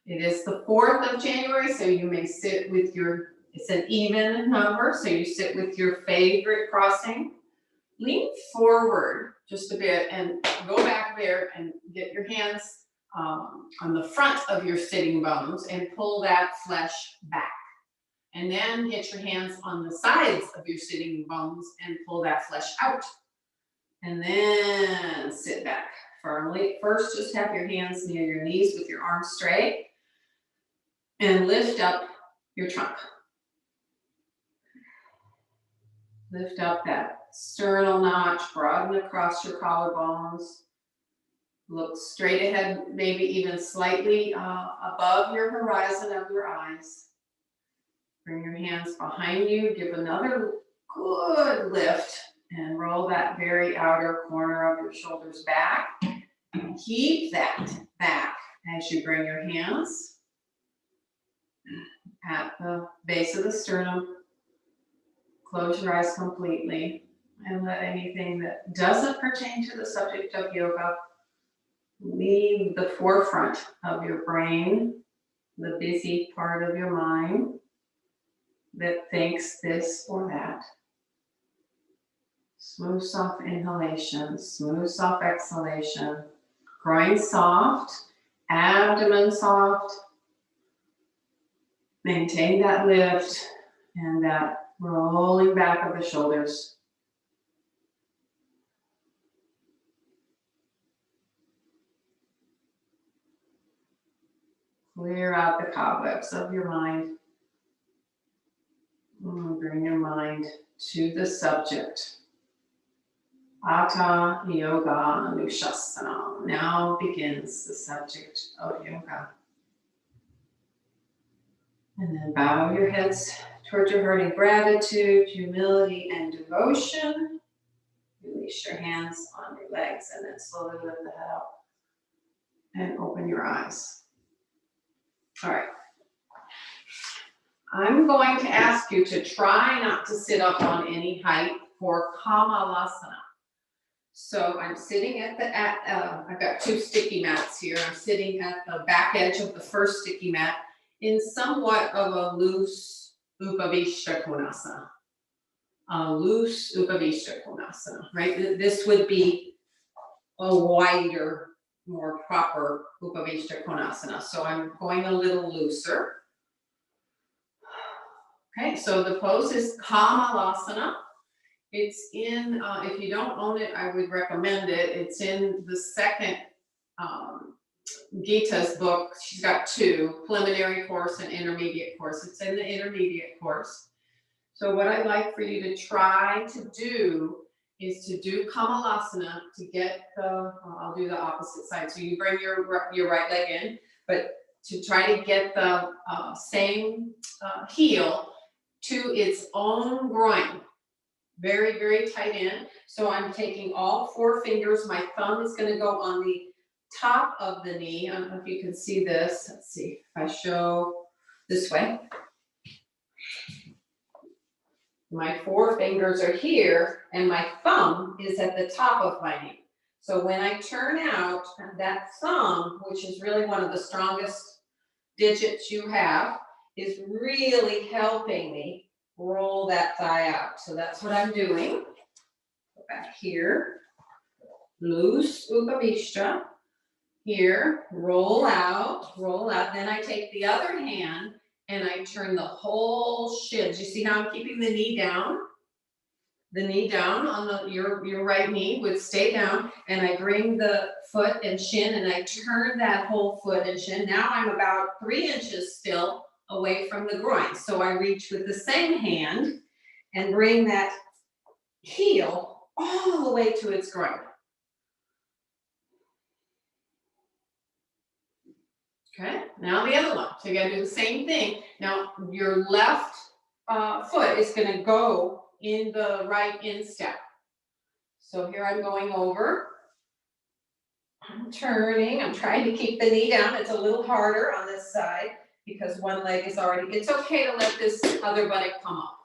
It is the 4th of January, so you may sit with your, it's an even number, so you sit with your favorite crossing. Lean forward just a bit and go back there and get your hands on the front of your sitting bones and pull that flesh back. And then get your hands on the sides of your sitting bones and pull that flesh out. And then sit back firmly. First, just have your hands near your knees with your arms straight and lift up your trunk. Lift up that sternal notch, broaden across your collarbones. Look straight ahead, maybe even slightly above your horizon of your eyes. Bring your hands behind you, give another good lift, and roll that very outer corner of your shoulders back. And keep that back as you bring your hands at the base of the sternum. Close your eyes completely and let anything that doesn't pertain to the subject of yoga leave the forefront of your brain, the busy part of your mind that thinks this or that. Smooth, soft inhalation, smooth, soft exhalation. Groin soft, abdomen soft. Maintain that lift and that rolling back of the shoulders. Clear out the cobwebs of your mind. Bring your mind to the subject. Hatha Yoga Anushasana. Now begins the subject of yoga. And then bow your heads towards your heart in gratitude, humility, and devotion. Release your hands on your legs and then slowly lift the head up and open your eyes. All right. I'm going to ask you to try not to sit up on any height for Kamalasana. So I'm sitting at I've got 2 sticky mats here. I'm sitting at the back edge of the first sticky mat in somewhat of a loose Upavishta Konasana. A loose Upavishta Konasana, right? This would be a wider, more proper Upavishta Konasana. So I'm going a little looser. Okay, so the pose is Kamalasana. It's in, if you don't own it, I would recommend it. It's in the second Gita's book. She's got 2, preliminary course and intermediate course. It's in the intermediate course. So what I'd like for you to try to do is to do Kamalasana to get the, I'll do the opposite side. So you bring your right leg in, but to try to get the same heel to its own groin. Very, very tight in. So I'm taking all 4 fingers. My thumb is going to go on the top of the knee. I don't know if you can see this. Let's see if I show this way. My 4 fingers are here and my thumb is at the top of my knee. So when I turn out, that thumb, which is really one of the strongest digits you have, is really helping me roll that thigh out. So that's what I'm doing. Go back here. Loose Upavishta. Here, roll out. Then I take the other hand and I turn the whole shin. Do you see how I'm keeping the knee down? The knee down on your right knee would stay down, and I bring the foot and shin and I turn that whole foot and shin. Now I'm about 3 inches still away from the groin. So I reach with the same hand and bring that heel all the way to its groin. Okay, now the other one. So you gotta do the same thing. Now your left foot is gonna go in the right instep. So here I'm going over. I'm turning, I'm trying to keep the knee down. It's a little harder on this side because one leg is already, it's okay to let this other buttock come up.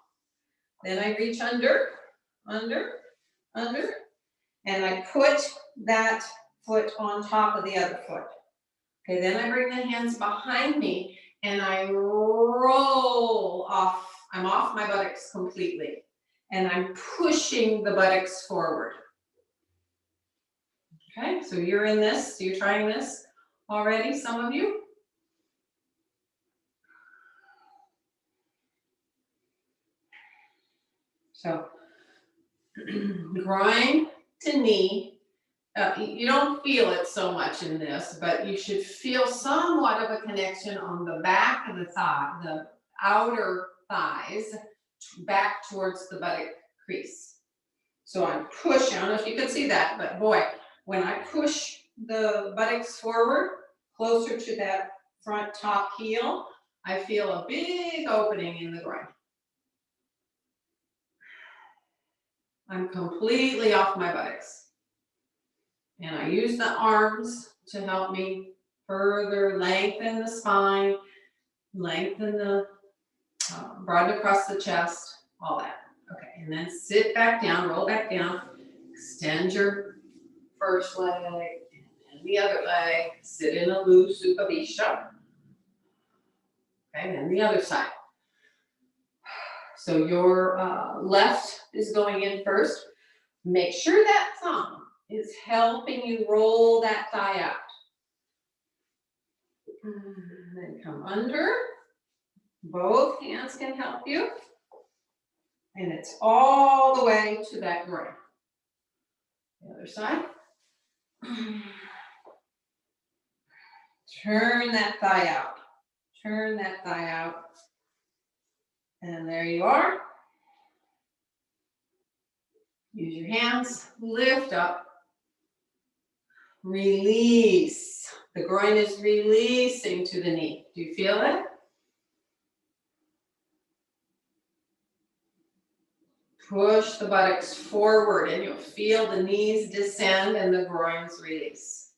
Then I reach under, and I put that foot on top of the other foot. Okay, then I bring the hands behind me and I roll off. I'm off my buttocks completely. And I'm pushing the buttocks forward. Okay, so you're in this, you're trying this already, some of you. So groin to knee. You don't feel it so much in this, but you should feel somewhat of a connection on the back of the thigh, the outer thighs, back towards the buttock crease. So I'm pushing, I don't know if you can see that, but boy, when I push the buttocks forward, closer to that front top heel, I feel a big opening in the groin. I'm completely off my buttocks. And I use the arms to help me further lengthen the spine, lengthen the, broaden across the chest, all that. Okay, and then sit back down, roll back down, extend your first leg, and the other leg, sit in a loose Upavishta. Okay, and then the other side. So your left is going in first. Make sure that thumb is helping you roll that thigh out. And then come under. Both hands can help you. And it's all the way to that groin. The other side. Turn that thigh out. Turn that thigh out. And there you are. Use your hands, lift up, release. The groin is releasing to the knee. Do you feel it? Push the buttocks forward and you'll feel the knees descend and the groins release.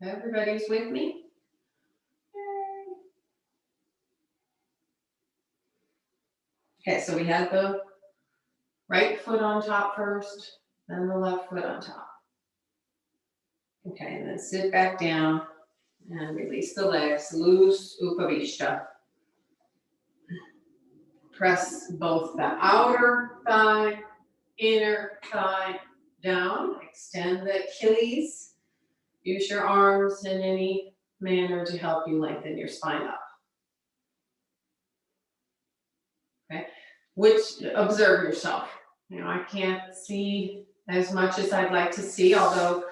Everybody's with me? Okay, so we had the right foot on top first, then the left foot on top. Okay, and then sit back down and release the legs, loose Upavishta. Press both the outer thigh, inner thigh down, extend the Achilles. Use your arms in any manner to help you lengthen your spine up. Okay, observe yourself. You know, I can't see as much as I'd like to see, although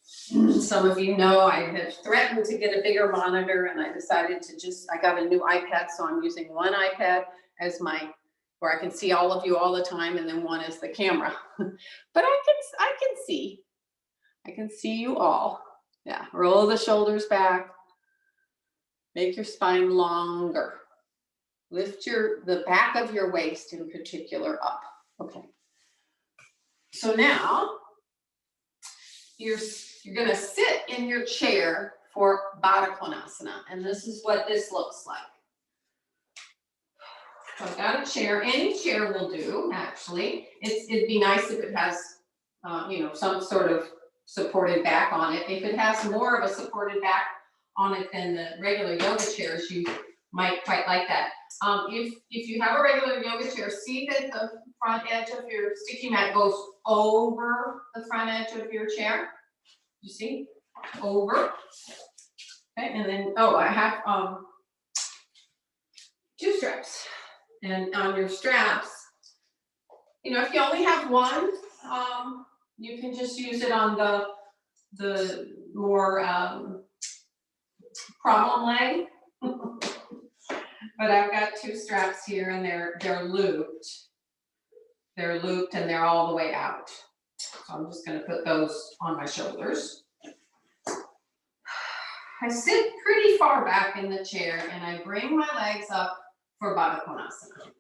some of you know I have threatened to get a bigger monitor and I decided to I got a new iPad, so I'm using one iPad as where I can see all of you all the time, and then one is the camera. But I can see you all. Yeah, roll the shoulders back. Make your spine longer. Lift the back of your waist in particular up. Okay. So now you're going to sit in your chair for Baddha Konasana, and this is what this looks like. So I've got a chair. Any chair will do, actually. It'd be nice if it has, some sort of supported back on it. If it has more of a supported back on it than the regular yoga chairs, you might quite like that. If you have a regular yoga chair, see that the front edge of your sticky mat goes over the front edge of your chair. You see? Over. Okay, and then, I have two straps. And on your straps, if you only have one, you can just use it on the more problem leg. But I've got two straps here, and they're looped. They're looped and they're all the way out. So I'm just going to put those on my shoulders. I sit pretty far back in the chair and I bring my legs up for Baddha Konasana.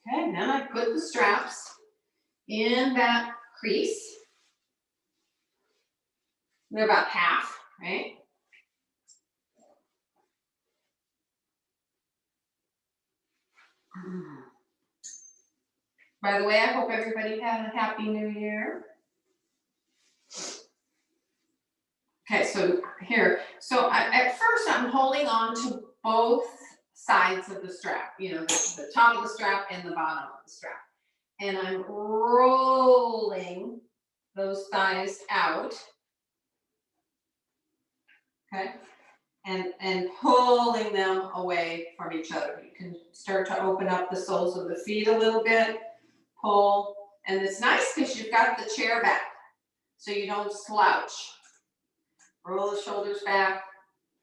Okay, then I put the straps in that crease. They're about half, right? By the way, I hope everybody had a happy new year. Okay, so here, at first I'm holding on to both sides of the strap, you know, the top of the strap and the bottom of the strap. And I'm rolling those thighs out, okay, and pulling them away from each other. You can start to open up the soles of the feet a little bit, pull, and it's nice because you've got the chair back, so you don't slouch. Roll the shoulders back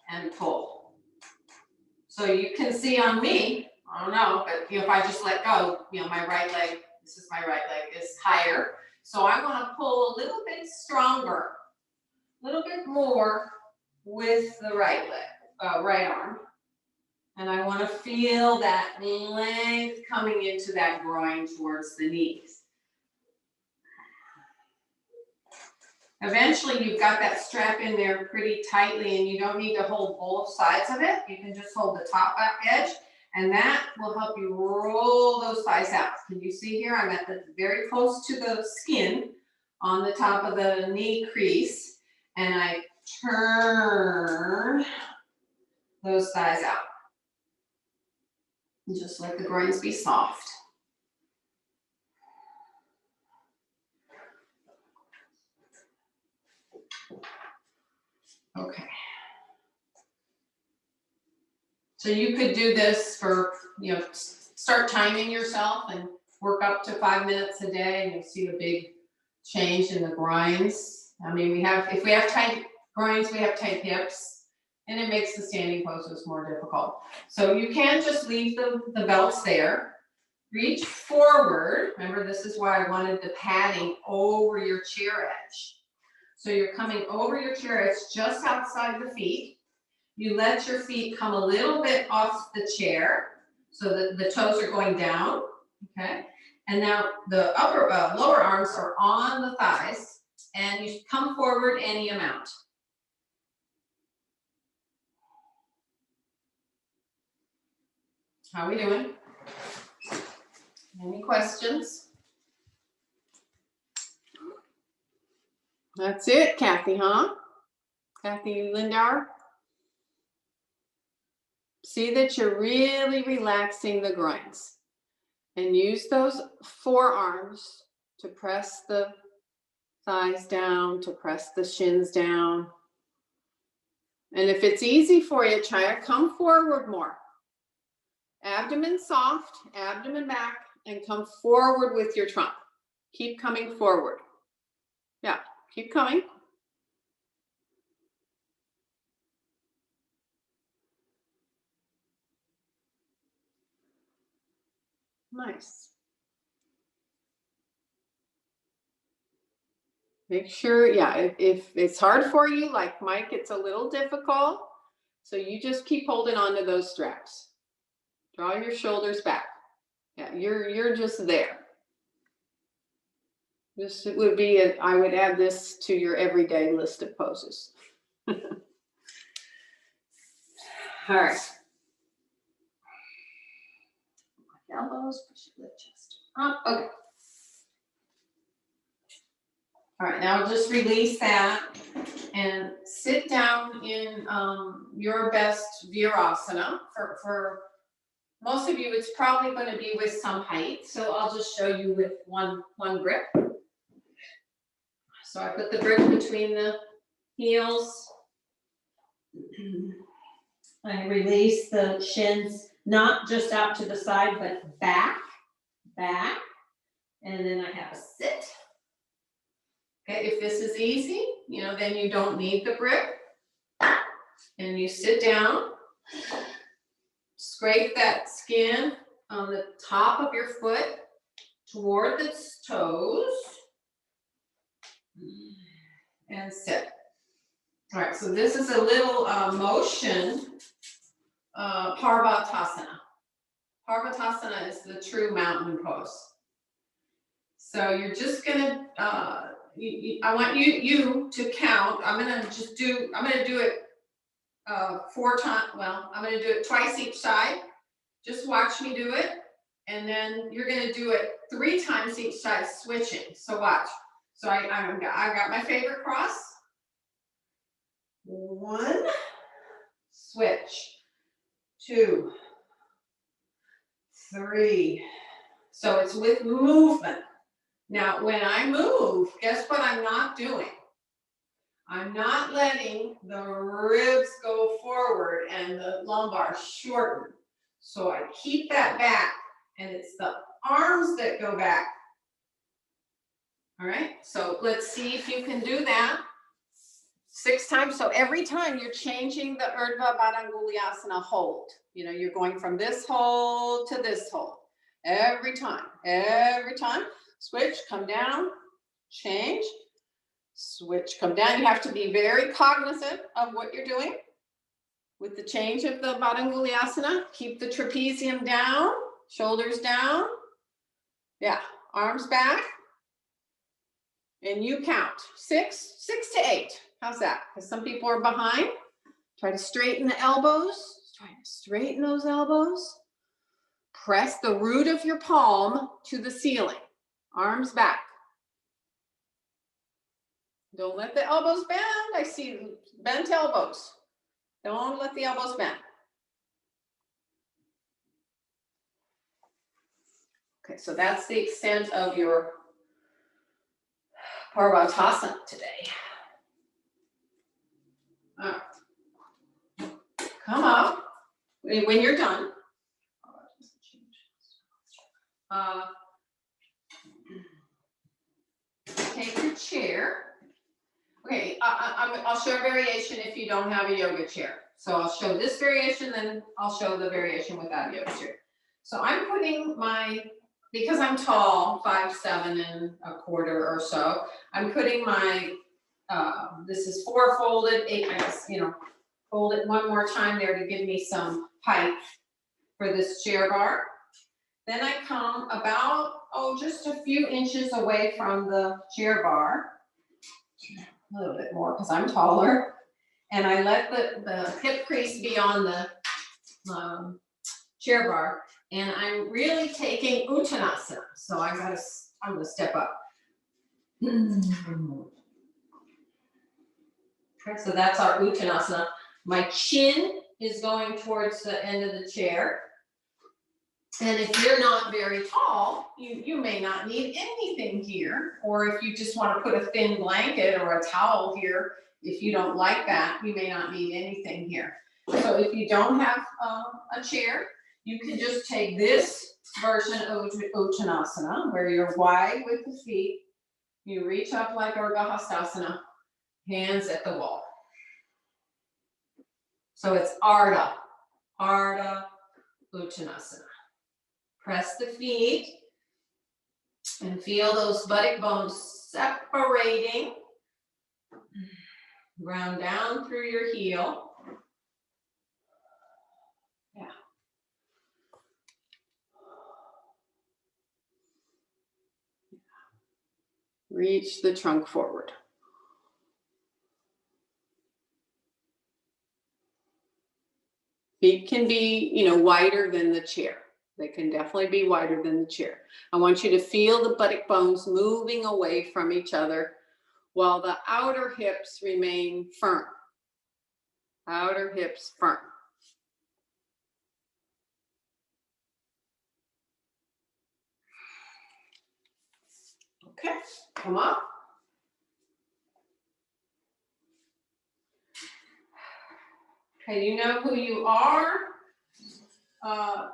and pull. So you can see on me, I don't know, but you know, if I just let go, you know, my right leg, this is my right leg, is higher. So I want to pull a little bit stronger, a little bit more with the right leg, right arm. And I want to feel that length coming into that groin towards the knees. Eventually, you've got that strap in there pretty tightly, and you don't need to hold both sides of it. You can just hold the top edge, and that will help you roll those thighs out. Can you see here? I'm at the very close to the skin on the top of the knee crease, and I turn those thighs out. And just let the groins be soft. Okay. So you could do this for, you know, start timing yourself and work up to 5 minutes a day, and you'll see a big change in the groins. I mean, if we have tight groins, we have tight hips, and it makes the standing poses more difficult. So you can just leave the belts there. Reach forward. Remember, this is why I wanted the padding over your chair edge. So you're coming over your chair edge just outside the feet. You let your feet come a little bit off the chair so that the toes are going down, okay? And now the lower arms are on the thighs, and you come forward any amount. How are we doing? Any questions? That's it, Kathy, huh? Kathy Lindauer? See that you're really relaxing the groins, and use those forearms to press the thighs down, to press the shins down. And if it's easy for you, try to come forward more. Abdomen soft, abdomen back, and come forward with your trunk. Keep coming forward. Yeah, keep coming. Nice. Make sure, yeah, if it's hard for you, like Mike, it's a little difficult. So you just keep holding on to those straps. Draw your shoulders back. Yeah, you're just there. This would be, I would add this to your everyday list of poses. All right. Elbows, push your lip chest up. Okay. All right, now just release that and sit down in your best Virasana. For most of you, it's probably going to be with some height, so I'll just show you with one grip. So I put the grip between the heels. I release the shins, not just out to the side, but back. And then I have a sit. Okay, if this is easy, you know, then you don't need the grip. And you sit down, scrape that skin on the top of your foot toward the toes, and sit. All right, so this is a little motion, Parvatasana. Parvatasana is the true mountain pose. So you're just gonna, I want you to count. I'm gonna do it 4 times. Well, I'm gonna do it twice each side. Just watch me do it. And then you're gonna do it 3 times each side, switching. So watch. So I got my favorite cross. 1, switch, 2, 3. So it's with movement. Now, when I move, guess what I'm not doing? I'm not letting the ribs go forward and the lumbar shorten. So I keep that back, and it's the arms that go back. All right, so let's see if you can do that 6 times. So every time you're changing the Urdhva Badanguliasana hold. You know, you're going from this hold to this hold. Every time, switch, come down, change, switch, come down. You have to be very cognizant of what you're doing with the change of the Badanguliasana. Keep the trapezium down, shoulders down. Yeah, arms back. And you count 6 to 8. How's that? Because some people are behind. Try to straighten the elbows. Try to straighten those elbows. Press the root of your palm to the ceiling. Arms back. Don't let the elbows bend. I see bent elbows. Don't let the elbows bend. Okay, so that's the extent of your Parvatasana today. All right. Come up. When you're done, take your chair. Okay, I'll show a variation if you don't have a yoga chair. So I'll show this variation, then I'll show the variation without a yoga chair. So I'm putting because I'm tall, 5'7" and a quarter or so, I'm putting my, this is 4 folded, 8, I just, fold it one more time there to give me some height for this chair bar. Then I come about, just a few inches away from the chair bar, a little bit more because I'm taller, and I let the hip crease be on the chair bar, and I'm really taking Uttanasana. So I'm gonna step up. Okay, so that's our Uttanasana. My chin is going towards the end of the chair. And if you're not very tall, you may not need anything here. Or if you just want to put a thin blanket or a towel here, if you don't like that, you may not need anything here. So if you don't have a chair, you can just take this version of Uttanasana, where you're wide with the feet. You reach up like Urdhva Hastasana, hands at the wall. So it's Ardha Uttanasana. Press the feet and feel those buttock bones separating. Ground down through your heel. Yeah. Reach the trunk forward. Feet can be, wider than the chair. They can definitely be wider than the chair. I want you to feel the buttock bones moving away from each other while the outer hips remain firm. Outer hips firm. Okay, come up. Okay, you know who you are.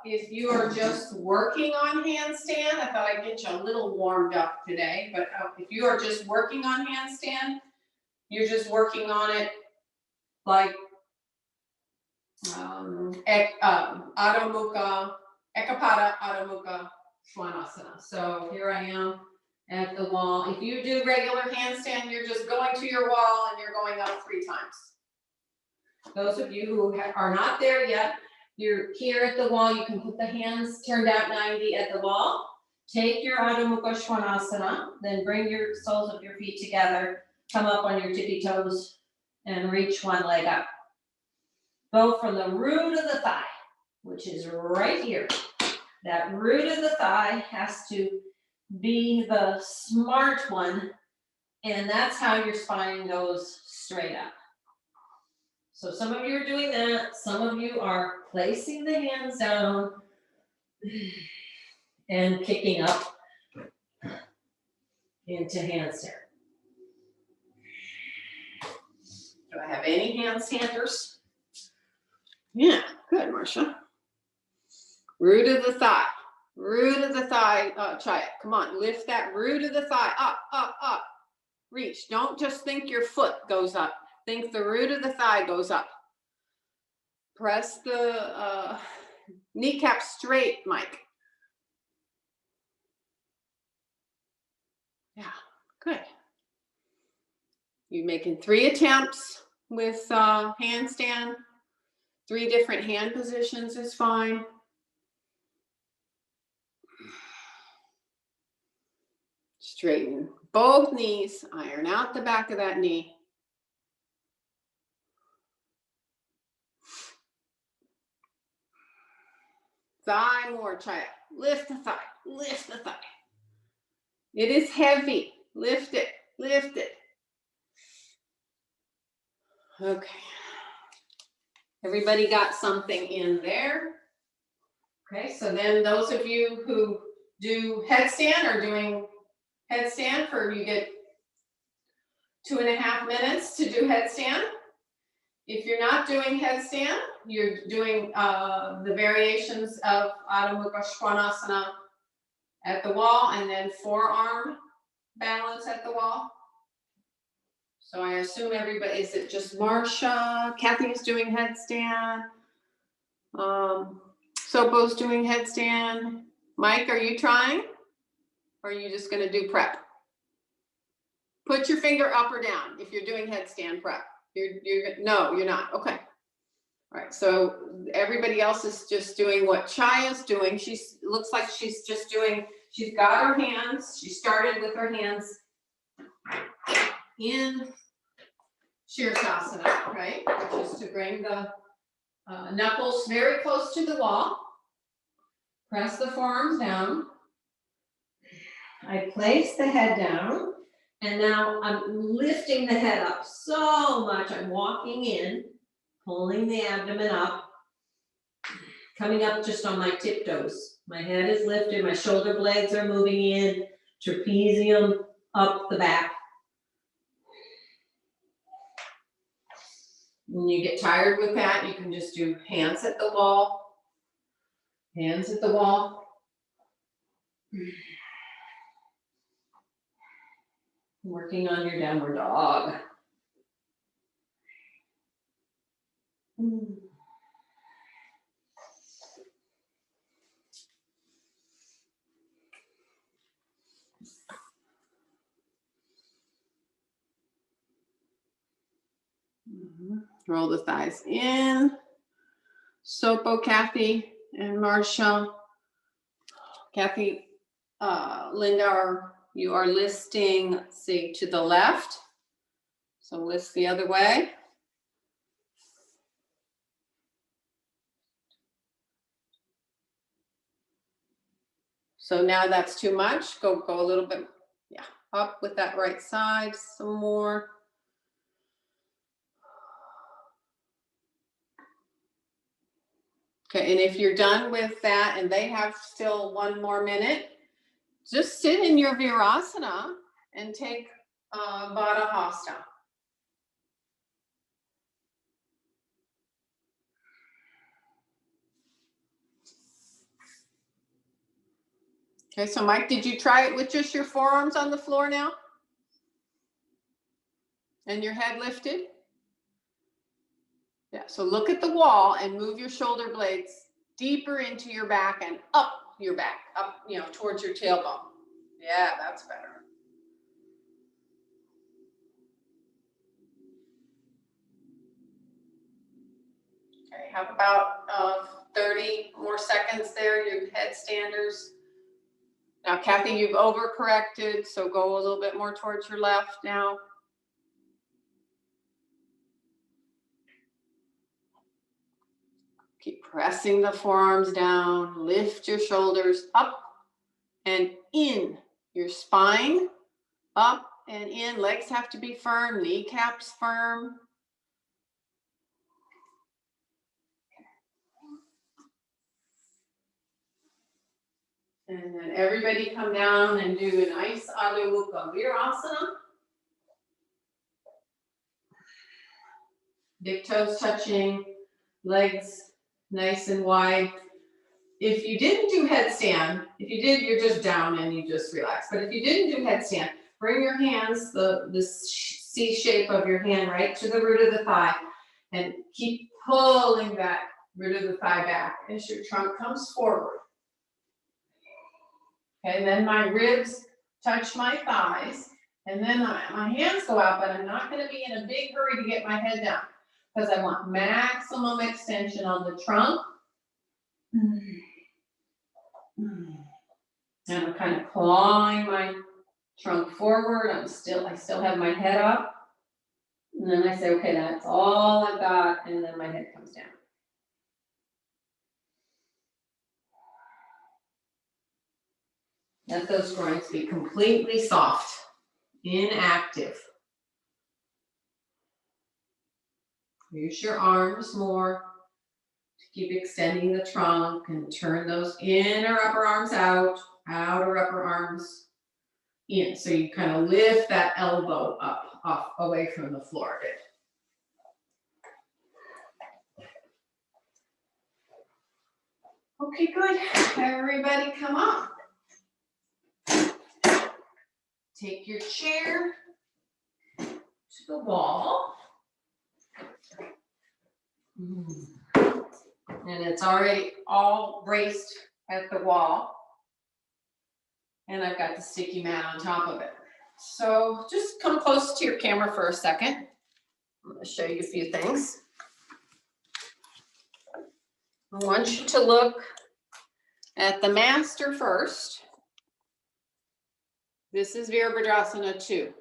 If you are just working on handstand, I thought I'd get you a little warmed up today, but if you are just working on handstand, you're just working on it like Adho Mukha, Ekapada Adho Mukha Svanasana. So here I am at the wall. If you do regular handstand, you're just going to your wall and you're going up 3 times. Those of you who are not there yet, you're here at the wall. You can put the hands turned out 90 at the wall. Take your Adho Mukha Svanasana, then bring your soles of your feet together. Come up on your tippy toes and reach one leg up. Go from the root of the thigh, which is right here, That root of the thigh has to be the smart one, and that's how your spine goes straight up. So some of you are doing that, some of you are placing the hands down and kicking up into handstand. Do I have any handstanders? Yeah, good, Marcia. Root of the thigh. Root of the thigh. Try it. Come on, lift that root of the thigh up, up, up. Reach. Don't just think your foot goes up. Think the root of the thigh goes up. Press the kneecap straight, Mike. Yeah, good. You're making 3 attempts with handstand. 3 different hand positions is fine. Straighten both knees. Iron out the back of that knee. Thigh more. Try it. Lift the thigh. Lift the thigh. It is heavy. Lift it. Lift it. Okay. Everybody got something in there? Okay, so then those of you who do headstand are doing headstand for, you get 2.5 minutes to do headstand. If you're not doing headstand, you're doing the variations of Adho Mukha Svanasana at the wall, and then forearm balance at the wall. So I assume everybody, is it just Marcia? Kathy is doing headstand. Sopo's doing headstand. Mike, are you trying? Or are you just going to do prep? Put your finger up or down if you're doing headstand prep. No, you're not. Okay. All right. So everybody else is just doing what Chaya's doing. Looks like she's just doing, she's got her hands. She started with her hands in Shirsasana, right? Which is to bring the knuckles very close to the wall. Press the forearms down. I place the head down, and now I'm lifting the head up so much. I'm walking in, pulling the abdomen up, coming up just on my tiptoes. My head is lifted, my shoulder blades are moving in, trapezium up the back. When you get tired with that, you can just do hands at the wall, hands at the wall. Working on your downward dog. Roll the thighs in. Sopo, Kathy, and Marcia. Kathy, Linda, you are listing, see, to the left. So list the other way. So now that's too much. Go a little bit, yeah, up with that right side, some more. Okay, and if you're done with that and they have still 1 more minute, just sit in your Virasana and take Baddha Hasta. Okay, so Mike, did you try it with just your forearms on the floor now? And your head lifted? Yeah, so look at the wall and move your shoulder blades deeper into your back and up your back, up, you know, towards your tailbone. Yeah, that's better. Okay, have about 30 more seconds there, your headstanders. Now, Kathy, you've overcorrected, so go a little bit more towards your left now. Keep Pressing the forearms down, lift your shoulders up and in. Your spine up and in. Legs have to be firm, kneecaps firm. And then everybody come down and do a nice Adho Mukha Virasana. Big toes touching, legs nice and wide. If you didn't do headstand, if you did, you're just down and you just relax. But if you didn't do headstand, bring your hands, the C shape of your hand right to the root of the thigh and keep pulling that root of the thigh back as your trunk comes forward. Okay, and then my ribs touch my thighs and then my hands go out, but I'm not going to be in a big hurry to get my head down because I want maximum extension on the trunk. And I'm kind of clawing my trunk forward. I still have my head up. And then I say, okay, that's all I've got. And then my head comes down. Let those groins be completely soft, inactive. Use your arms more to keep extending the trunk and turn those inner upper arms out, outer upper arms in. So you kind of lift that elbow up, off, away from the floor a bit. Okay, good. Everybody come up. Take your chair to the wall. And it's already all braced at the wall. And I've got the sticky mat on top of it. So just come close to your camera for a second. I'm going to show you a few things. I want you to look at the master first. This is Virabhadrasana 2.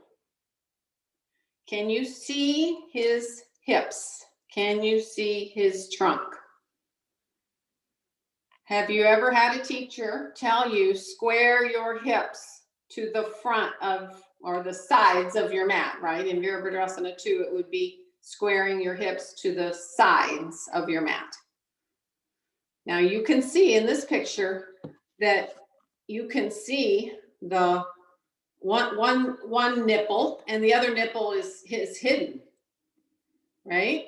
Can you see his hips? Can you see his trunk? Have you ever had a teacher tell you square your hips to the front of or the sides of your mat, right? In Virabhadrasana 2, it would be squaring your hips to the sides of your mat. Now you can see in this picture that you can see the one nipple and the other nipple is hidden, right?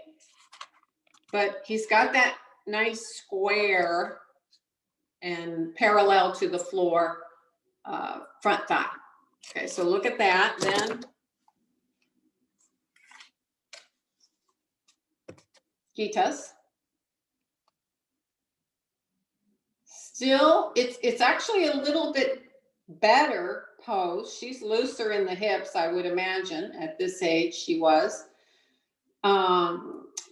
But he's got that nice square and parallel to the floor front thigh. Okay, so look at that then. Gitas. Still, it's actually a little bit better pose. She's looser in the hips, I would imagine. At this age, she was.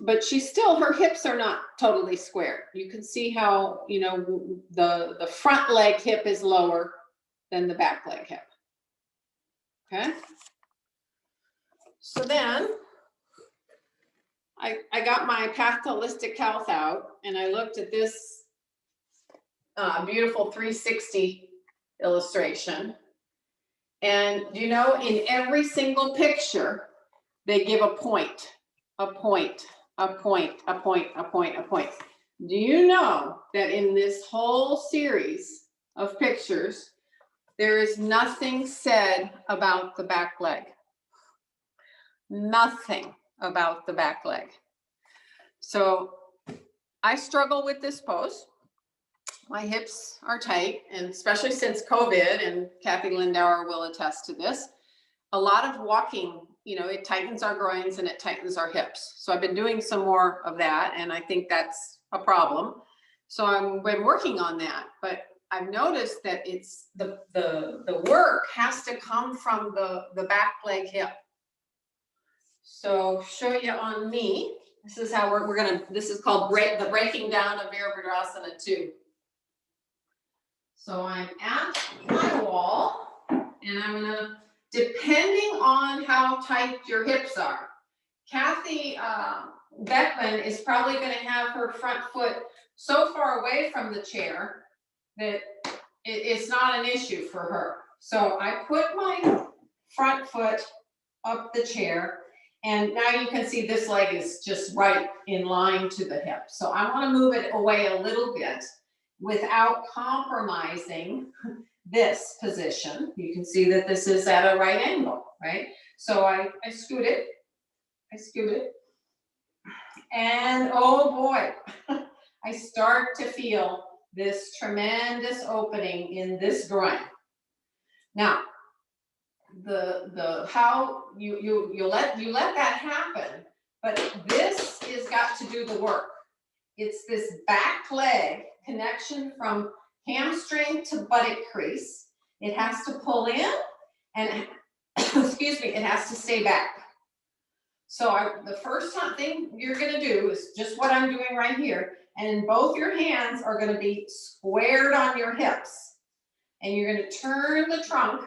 But she's still, her hips are not totally squared. You can see how, you know, the front leg hip is lower than the back leg hip. Okay. So then I got my Path to Holistic Health out and I looked at this beautiful 360 illustration. And you know, in every single picture, they give a point, a point, a point, a point, a point, a point. Do you know that in this whole series of pictures, there is nothing said about the back leg? Nothing about the back leg. So I struggle with this pose. My hips are tight, and especially since COVID, and Kathy Lindauer will attest to this, a lot of walking, you know, it tightens our groins and it tightens our hips. So I've been doing some more of that, and I think that's a problem. So I've been working on that, but I've noticed that it's the work has to come from the back leg hip. So show you on me. This is how we're gonna, this is called the breaking down of Virabhadrasana 2. So I'm at my wall and I'm gonna, depending on how tight your hips are, Kathy Beckman is probably gonna have her front foot so far away from the chair that it's not an issue for her. So I put my front foot up the chair, and now you can see this leg is just right in line to the hip. So I want to move it away a little bit without compromising this position. You can see that this is at a right angle, right? So I scoot it, and oh boy, I start to feel this tremendous opening in this groin. Now, how you let that happen, but this is got to do the work. It's this back leg connection from hamstring to buttock crease. It has to pull in, and excuse me, it has to stay back. So the first thing you're going to do is just what I'm doing right here, and both your hands are going to be squared on your hips, and you're going to turn the trunk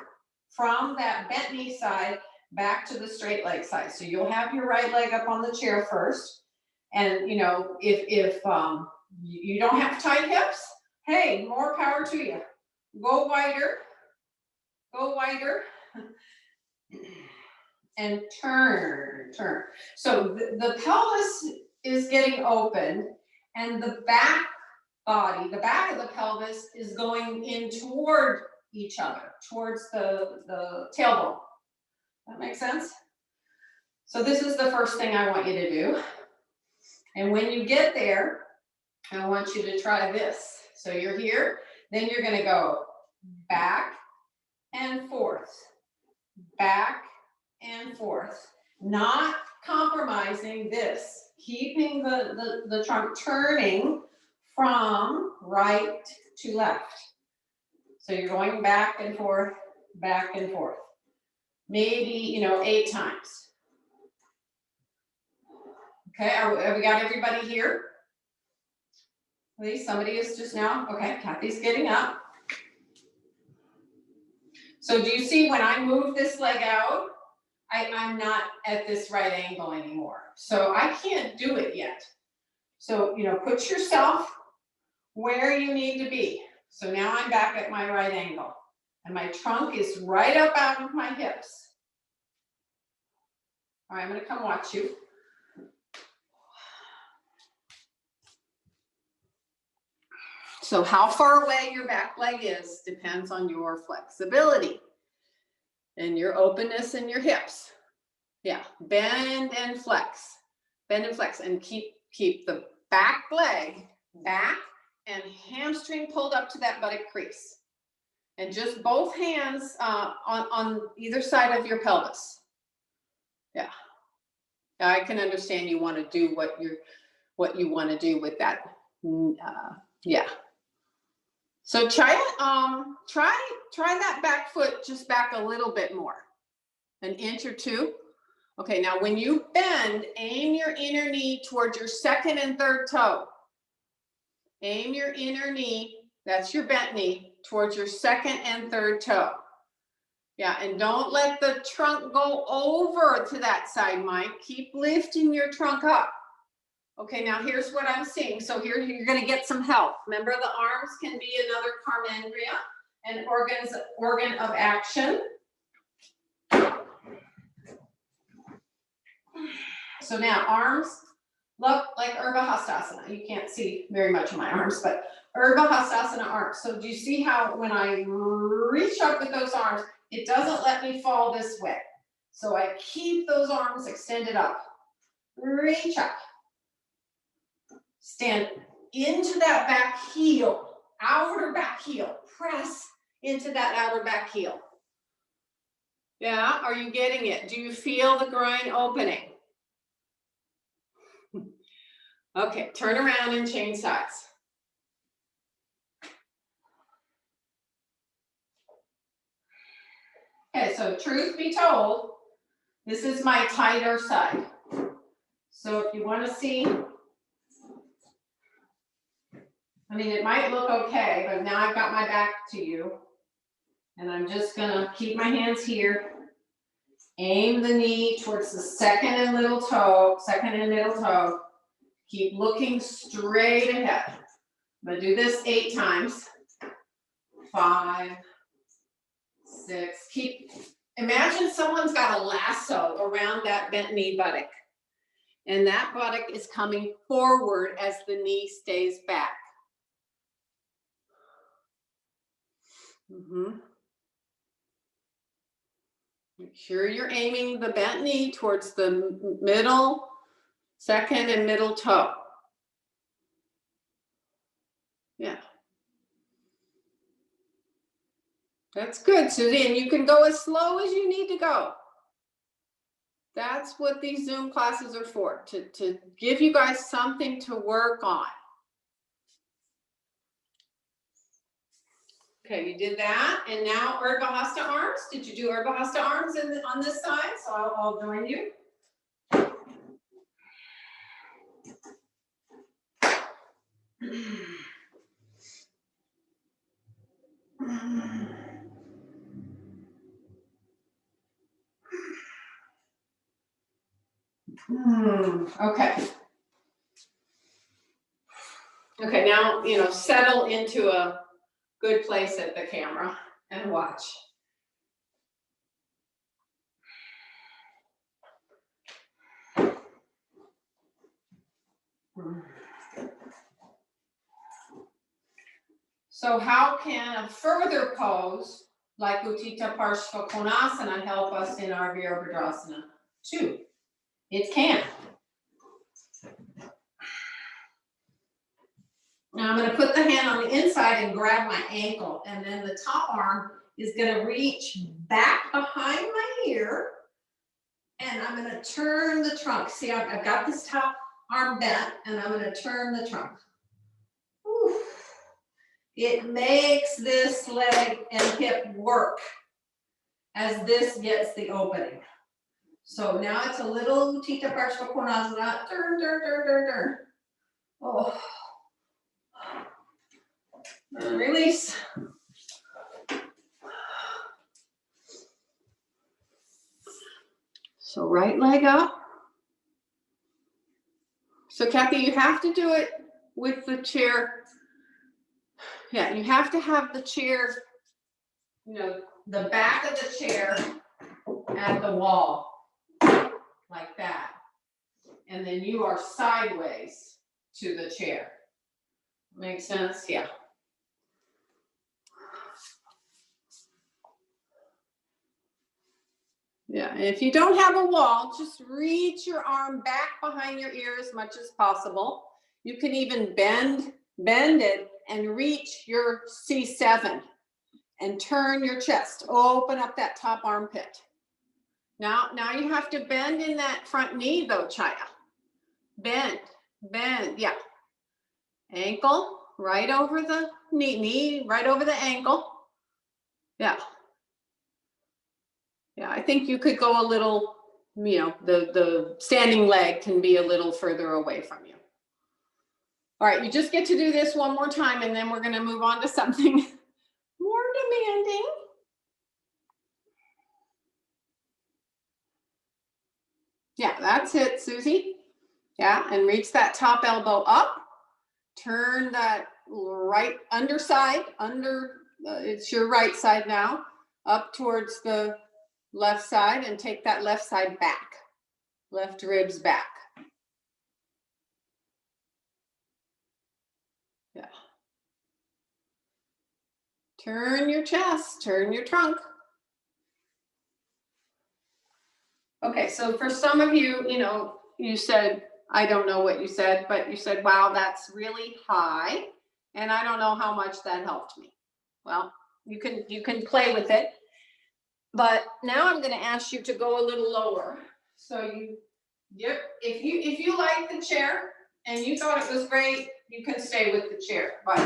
from that bent knee side back to the straight leg side. So you'll have your right leg up on the chair first, and you know, if you don't have tight hips, hey, more power to you. Go wider, and turn. So the pelvis is getting open, and the back body, the back of the pelvis is going in toward each other, towards the tailbone. That makes sense? So this is the first thing I want you to do. And when you get there, I want you to try this. So you're here, then you're gonna go back and forth, back and forth, not compromising this, keeping the trunk turning from right to left. So you're going back and forth, maybe, 8 times. Okay, have we got everybody here? Please, somebody is just now, okay, Kathy's getting up. So do you see when I move this leg out, I'm not at this right angle anymore. So I can't do it yet. So, put yourself where you need to be. So now I'm back at my right angle, and my trunk is right up out of my hips. All right, I'm going to come watch you. So how far away your back leg is depends on your flexibility and your openness in your hips. Yeah, bend and flex, and keep the back leg back and hamstring pulled up to that buttock crease. And just both hands on either side of your pelvis. Yeah. I can understand you want to do what you want to do with that. Yeah. So try that back foot just back a little bit more, an inch or two. Okay, now when you bend, aim your inner knee towards your second and third toe. Aim your inner knee, that's your bent knee, towards your second and third toe. Yeah, and don't let the trunk go over to that side, Mike. Keep lifting your trunk up. Okay, now here's what I'm seeing. So here you're going to get some help. Remember, the arms can be another carmandria, an organ of action. So now arms look like Urdhva Hastasana. You can't see very much of my arms, but Urdhva Hastasana arms. So do you see how when I reach up with those arms, it doesn't let me fall this way. So I keep those arms extended up. Reach up. Stand into that back heel, outer back heel. Press into that outer back heel. Yeah, are you getting it? Do you feel the groin opening? Okay, turn around and change sides. Okay, so truth be told, this is my tighter side. So if you want to see, it might look okay, but now I've got my back to you. And I'm just going to keep my hands here. Aim the knee towards the second and middle toe. Keep looking straight ahead. I'm gonna do this 8 times. 5, 6, imagine someone's got a lasso around that bent knee buttock. And that buttock is coming forward as the knee stays back. Make sure you're aiming the bent knee towards the middle, second and middle toe. Yeah. That's good, Susie, and you can go as slow as you need to go. That's what these Zoom classes are for, to give you guys something to work on. Okay, you did that, and now Urdhva Hasta arms. Did you do Urdhva Hasta arms on this side? So I'll join you. Okay. Okay, now, settle into a good place at the camera and watch. So how can a further pose like Utthita Parshva Konasana help us in our Virabhadrasana 2? It can. Now I'm going to put the hand on the inside and grab my ankle, and then the top arm is going to reach back behind my ear, and I'm going to turn the trunk. See, I've got this top arm bent, and I'm going to turn the trunk. Whew. It makes this leg and hip work as this gets the opening. So now it's a little Utthita Parshva Konasana. Turn, turn, turn, turn, turn. Oh. And release. So right leg up. So Kathy, you have to do it with the chair. Yeah, you have to have the chair, the back of the chair at the wall, like that. And then you are sideways to the chair. Make sense? Yeah. Yeah, and if you don't have a wall, just reach your arm back behind your ear as much as possible. You can even bend it and reach your C7 and turn your chest. Open up that top armpit. Now you have to bend in that front knee though, Chaya. Bend, yeah. Ankle right over the knee right over the ankle. Yeah. Yeah, I think you could go a little, the standing leg can be a little further away from you. All right, you just get to do this one more time, and then we're going to move on to something more demanding. Yeah, that's it, Susie. Yeah, and reach that top elbow up. Turn that right underside, it's your right side now, up towards the left side, and take that left side back, left ribs back. Yeah. Turn your chest, turn your trunk. Okay, so for some of you, you said, I don't know what you said, but you said, wow, that's really high, and I don't know how much that helped me. Well, you can play with it. But now I'm going to ask you to go a little lower. So if you like the chair and you thought it was great, you can stay with the chair. But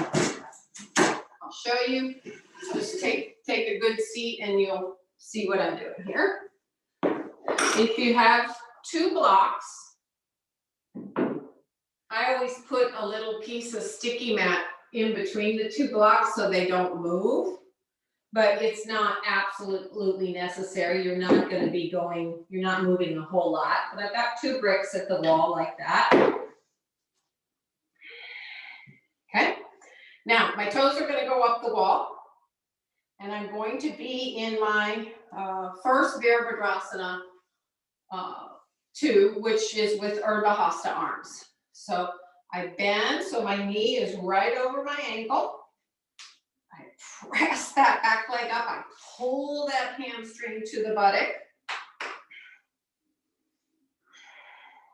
I'll show you. Just take a good seat and you'll see what I'm doing here. If you have 2 blocks, I always put a little piece of sticky mat in between the 2 blocks so they don't move. But it's not absolutely necessary. You're not going to be you're not moving a whole lot. But I've got 2 bricks at the wall like that. Okay. Now, my toes are gonna go up the wall, and I'm going to be in my first Virabhadrasana 2, which is with Urdhva Hasta arms. So I bend, so my knee is right over my ankle. I press that back leg up, I pull that hamstring to the buttock.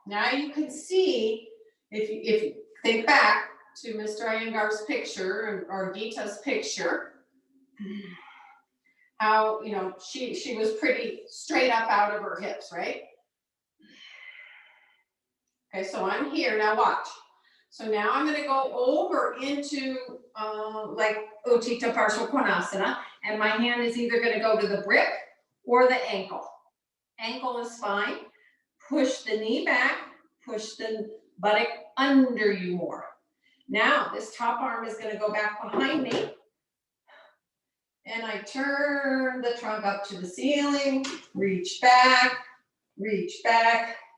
Now you can see, if you think back to Mr. Iyengar's picture or Gita's picture, how, you know, she was pretty straight up out of her hips, right? Okay, so I'm here, now watch. So now I'm gonna go over into like Uttita Parshva Konasana, and my hand is either gonna go to the brick or the ankle. Ankle is fine. Push the knee back, push the buttock under you more. Now this top arm is gonna go back behind me, and I turn the trunk up to the ceiling, reach back,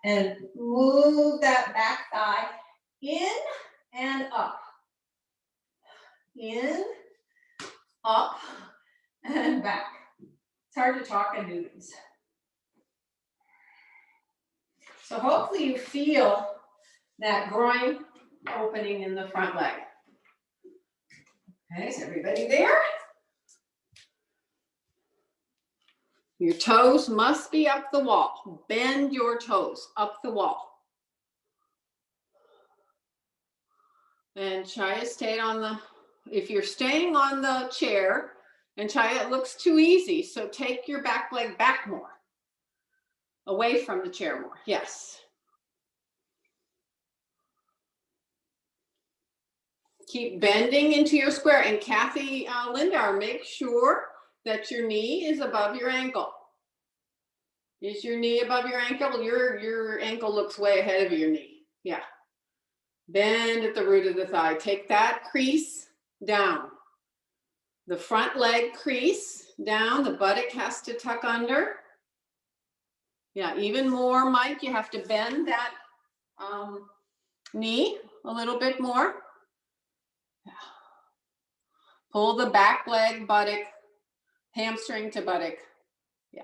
and move that back thigh in and up. In, up, and back. It's hard to talk and do these. So hopefully you feel that groin opening in the front leg. Okay, is everybody there? Your toes must be up the wall. Bend your toes up the wall. And Chaya stayed on the, if you're staying on the chair, and Chaya, it looks too easy, so take your back leg back more. Away from the chair more, yes. Keep bending into your square. And Kathy Lindar, make sure that your knee is above your ankle. Is your knee above your ankle? Your ankle looks way ahead of your knee. Yeah. Bend at the root of the thigh. Take that crease down. The front leg crease down. The buttock has to tuck under. Yeah, even more, Mike, you have to bend that knee a little bit more. Yeah. Pull the back leg, buttock, hamstring to buttock. Yeah.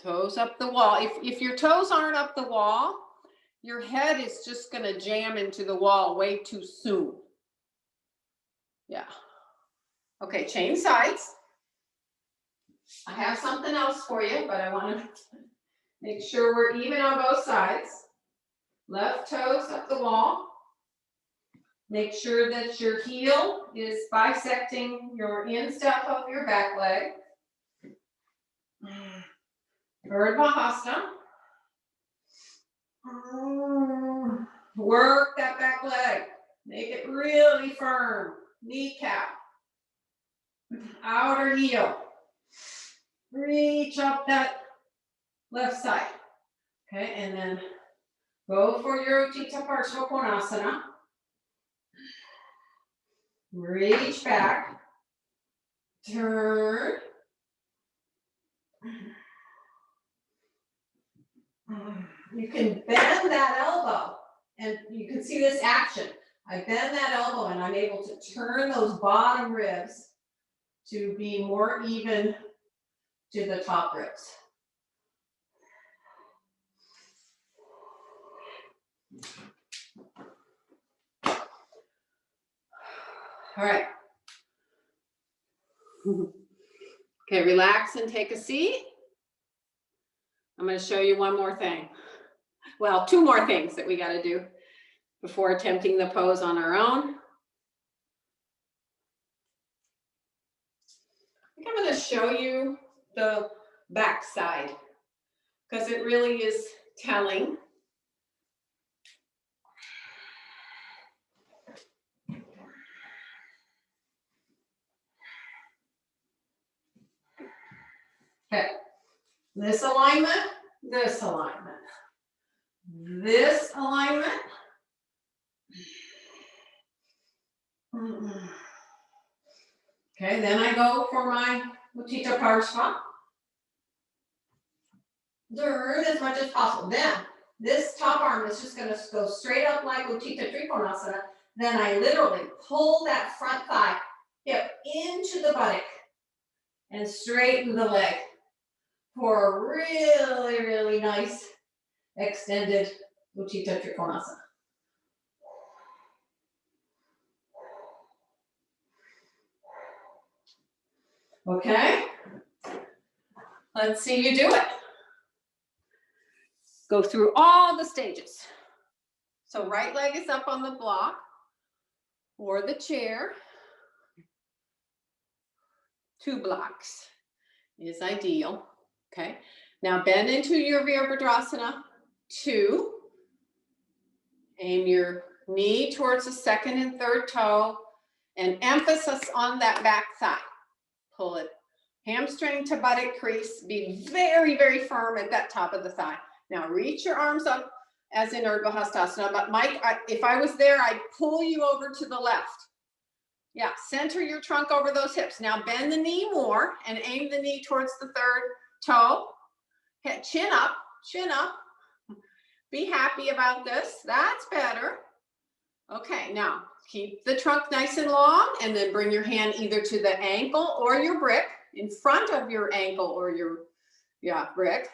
Toes up the wall. If your toes aren't up the wall, your head is just going to jam into the wall way too soon. Yeah. Okay, change sides. I have something else for you, but I want to make sure we're even on both sides. Left toes up the wall. Make sure that your heel is bisecting your instep of your back leg. Urdhva Hasta. Work that back leg. Make it really firm. Kneecap. Outer heel. Reach up that left side. Okay, and then go for your Uttita Parshva Konasana. Reach back. Turn. You can bend that elbow, and you can see this action. I bend that elbow, and I'm able to turn those bottom ribs to be more even to the top ribs. All right. Okay, relax and take a seat. I'm going to show you one more thing. Well, two more things that we got to do before attempting the pose on our own. I think I'm going to show you the back side because it really is telling. Okay, this alignment, this alignment, this alignment. Okay, then I go for my Uttita Parshva. Turn as much as possible. Then this top arm is just gonna go straight up like Utthita Trikonasana. Then I literally pull that front thigh, hip into the buttock, and straighten the leg for a really, really nice extended Utthita Trikonasana. Okay, let's see you do it. Go through all the stages. So right leg is up on the block or the chair. 2 blocks is ideal. Okay, now bend into your Virabhadrasana 2. Aim your knee towards the second and third toe and emphasis on that back thigh. Pull it hamstring to buttock crease. Be very, very firm at that top of the thigh. Now reach your arms up as in Urdhva Hastasana. But Mike, if I was there, I'd pull you over to the left. Yeah, center your trunk over those hips. Now bend the knee more and aim the knee towards the third toe. Hit chin up, chin up. Be happy about this. That's better. Okay, now keep the trunk nice and long and then bring your hand either to the ankle or your brick, in front of your ankle or your, brick.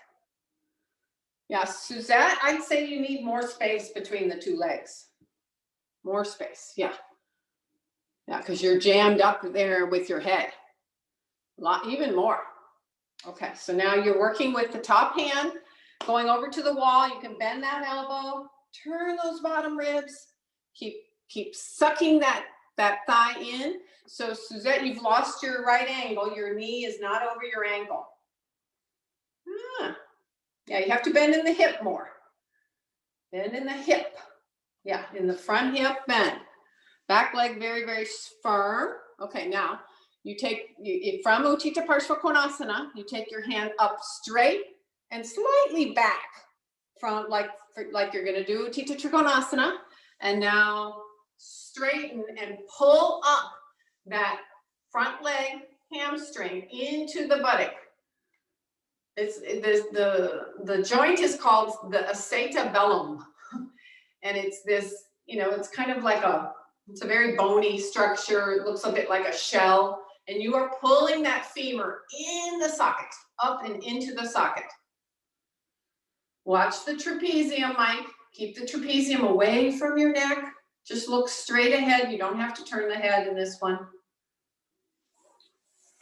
Yeah, Suzette, I'd say you need more space between the 2 legs. More space, yeah. Yeah, because you're jammed up there with your head. A lot, even more. Okay, so now you're working with the top hand, going over to the wall. You can bend that elbow, turn those bottom ribs, keep sucking that thigh in. So Suzette, you've lost your right angle. Your knee is not over your ankle. Yeah, you have to bend in the hip more. Bend in the hip. Yeah, in the front hip, bend. Back leg very, very firm. Okay, now you take, from Utthita Parshva, you take your hand up straight and slightly back from like you're gonna do Utthita Trikonasana. And now straighten and pull up that front leg hamstring into the buttock. The joint is called the acetabellum. And it's this, it's kind of like it's a very bony structure. It looks a bit like a shell. And you are pulling that femur in the socket, up and into the socket. Watch the trapezium, Mike. Keep the trapezium away from your neck. Just look straight ahead. You don't have to turn the head in this one.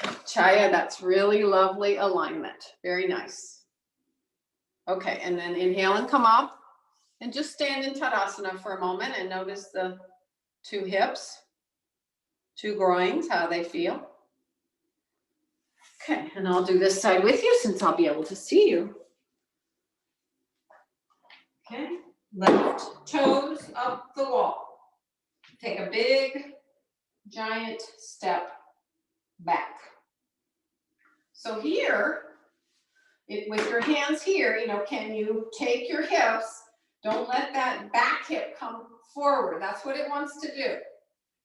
Chaya, that's really lovely alignment. Very nice. Okay, and then inhale and come up. And just stand in Tadasana for a moment and notice the 2 hips, 2 groins, how they feel. Okay, and I'll do this side with you since I'll be able to see you. Okay, left toes up the wall. Take a big, giant step back. So here, with your hands here, can you take your hips? Don't let that back hip come forward. That's what it wants to do.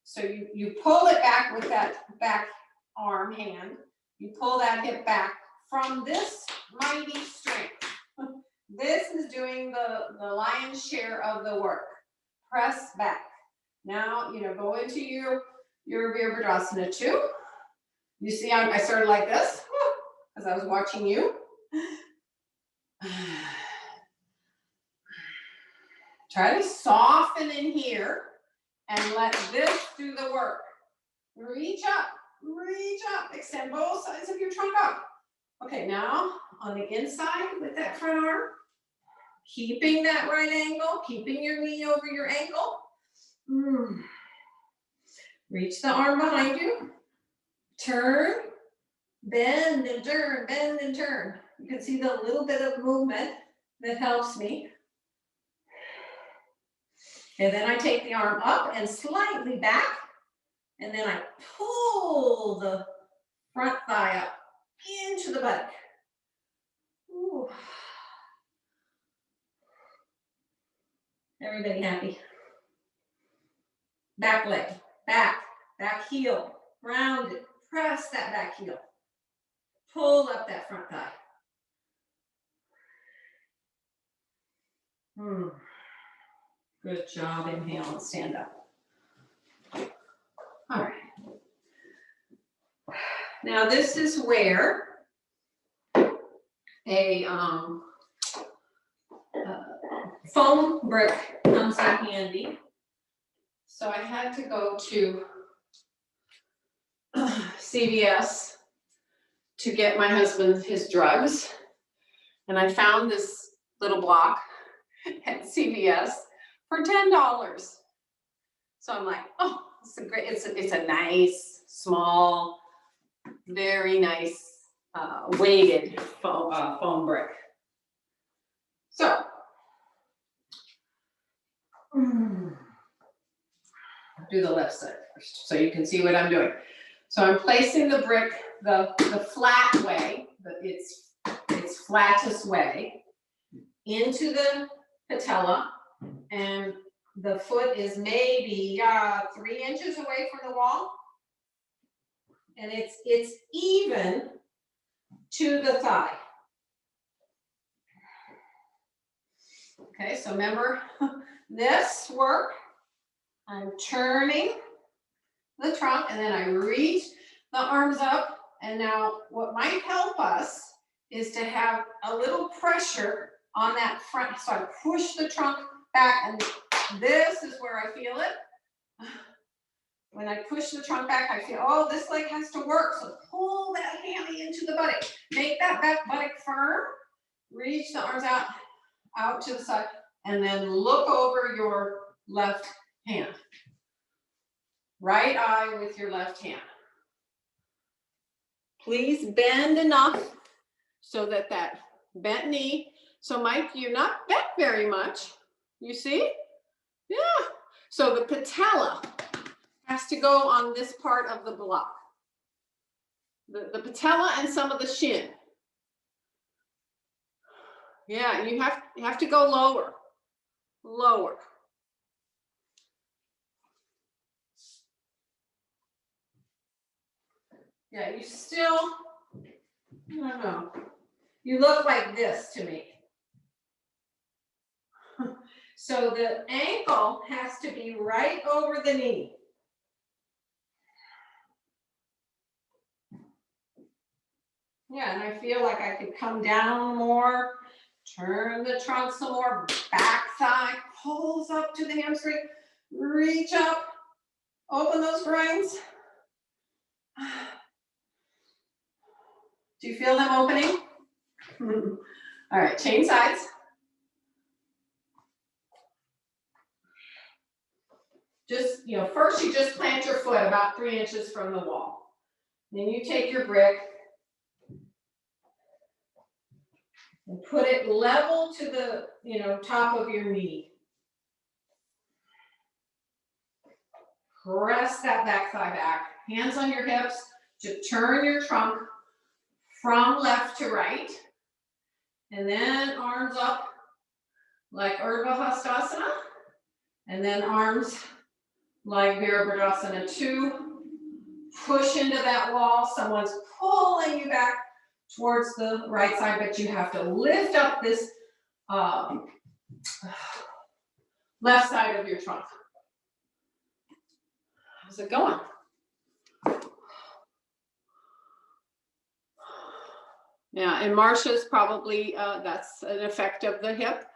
So you pull it back with that back arm hand. You pull that hip back from this mighty strength. This is doing the lion's share of the work. Press back. Now, go into your Virabhadrasana 2. You see, I started like this as I was watching you. Try to soften in here and let this do the work. Reach up, extend both sides of your trunk up. Okay, now on the inside with that front arm, keeping that right angle, keeping your knee over your ankle. Reach the arm behind you. Turn, bend and turn, bend and turn. You can see the little bit of movement that helps me. And then I take the arm up and slightly back, and then I pull the front thigh up into the buttock. Ooh. Everybody happy? Back leg, back heel, round it, press that back heel. Pull up that front thigh. Good job. Inhale and stand up. All right. Now this is where a foam brick comes in handy. So I had to go to CVS to get my husband his drugs. And I found this little block at CVS for $10. So I'm like, oh, it's a nice, small, very nice weighted foam brick. So, I'll do the left side first so you can see what I'm doing. So I'm placing the brick the flat way, its flattest way, into the patella, and the foot is maybe 3 inches away from the wall, and it's even to the thigh. Okay, so remember this work. I'm turning the trunk and then I reach the arms up, and now what might help us is to have a little pressure on that front. So I push the trunk back, and this is where I feel it. When I push the trunk back, I feel, oh, this leg has to work. So pull that hammy into the buttock. Make that back buttock firm. Reach the arms out to the side, and then look over your left hand. Right eye with your left hand. Please bend enough so that bent knee. So Mike, you're not bent very much. You see? Yeah. So the patella has to go on this part of the block. The patella and some of the shin. Yeah, you have to go lower. Lower. Yeah, you still, I don't know. You look like this to me. So the ankle has to be right over the knee. Yeah, and I feel like I could come down more, turn the trunk some more, back thigh pulls up to the hamstring, reach up, open those groins. Do you feel them opening? All right, change sides. Just, first you just plant your foot about 3 inches from the wall. Then you take your brick and put it level to the, top of your knee. Press that back thigh back. Hands on your hips to turn your trunk from left to right. And then arms up like Urdhva Hastasana. And then arms like Virabhadrasana 2. Push into that wall. Someone's pulling you back towards the right side, but you have to lift up this left side of your trunk. How's it going? Yeah, and Marsha's probably, that's an effect of the hip,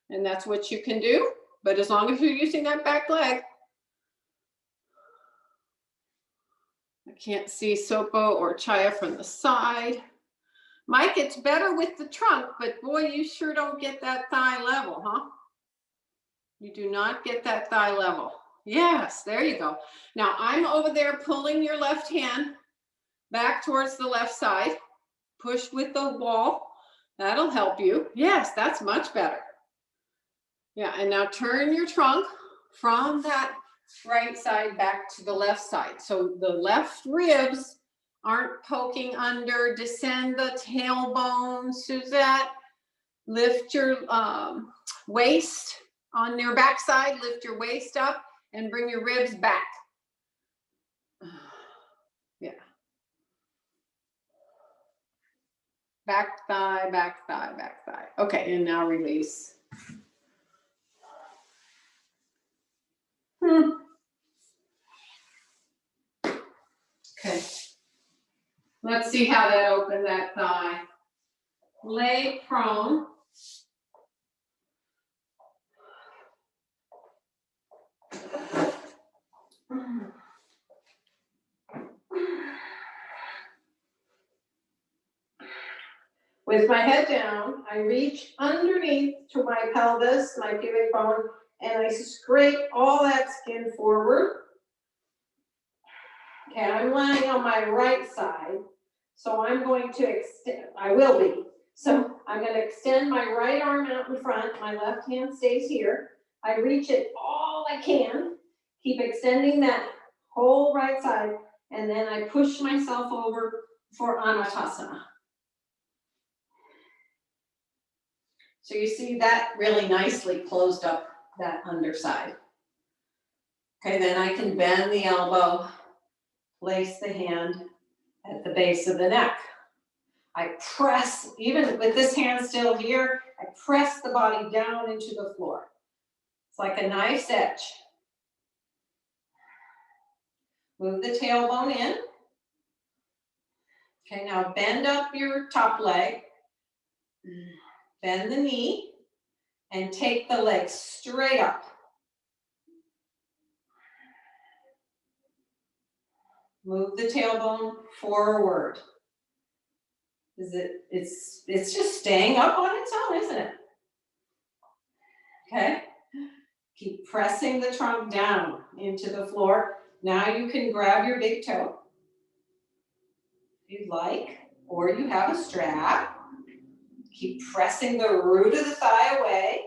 and that's what you can do. But as long as you're using that back leg. I can't see Sopo or Chaya from the side. Mike, it's better with the trunk, but boy, you sure don't get that thigh level, huh? You do not get that thigh level. Yes, there you go. Now I'm over there pulling your left hand back towards the left side. Push with the wall. That'll help you. Yes, that's much better. Yeah, and now turn your trunk from that right side back to the left side. So the left ribs aren't poking under. Descend the tailbone, Suzette. Lift your waist on your back side. Lift your waist up and bring your ribs back. Yeah. Back thigh, back thigh, back thigh. Okay, and now release. Okay. Let's see how that opened that thigh. Lay prone. With my head down, I reach underneath to my pelvis, my pubic bone, and I scrape all that skin forward. Okay, I'm lying on my right side, so I'm going to extend, I will be. So I'm going to extend my right arm out in front, my left hand stays here. I reach it all I can, keep extending that whole right side, and then I push myself over for Anatasana. So you see that really nicely closed up that underside. Okay, then I can bend the elbow, place the hand at the base of the neck. I press, even with this hand still here, I press the body down into the floor. It's like a knife's edge. Move the tailbone in. Okay, now bend up your top leg. Bend the knee and take the leg straight up. Move the tailbone forward. It's just staying up on its own, isn't it? Okay. Keep pressing the trunk down into the floor. Now you can grab your big toe if you'd like, or you have a strap. Keep pressing the root of the thigh away,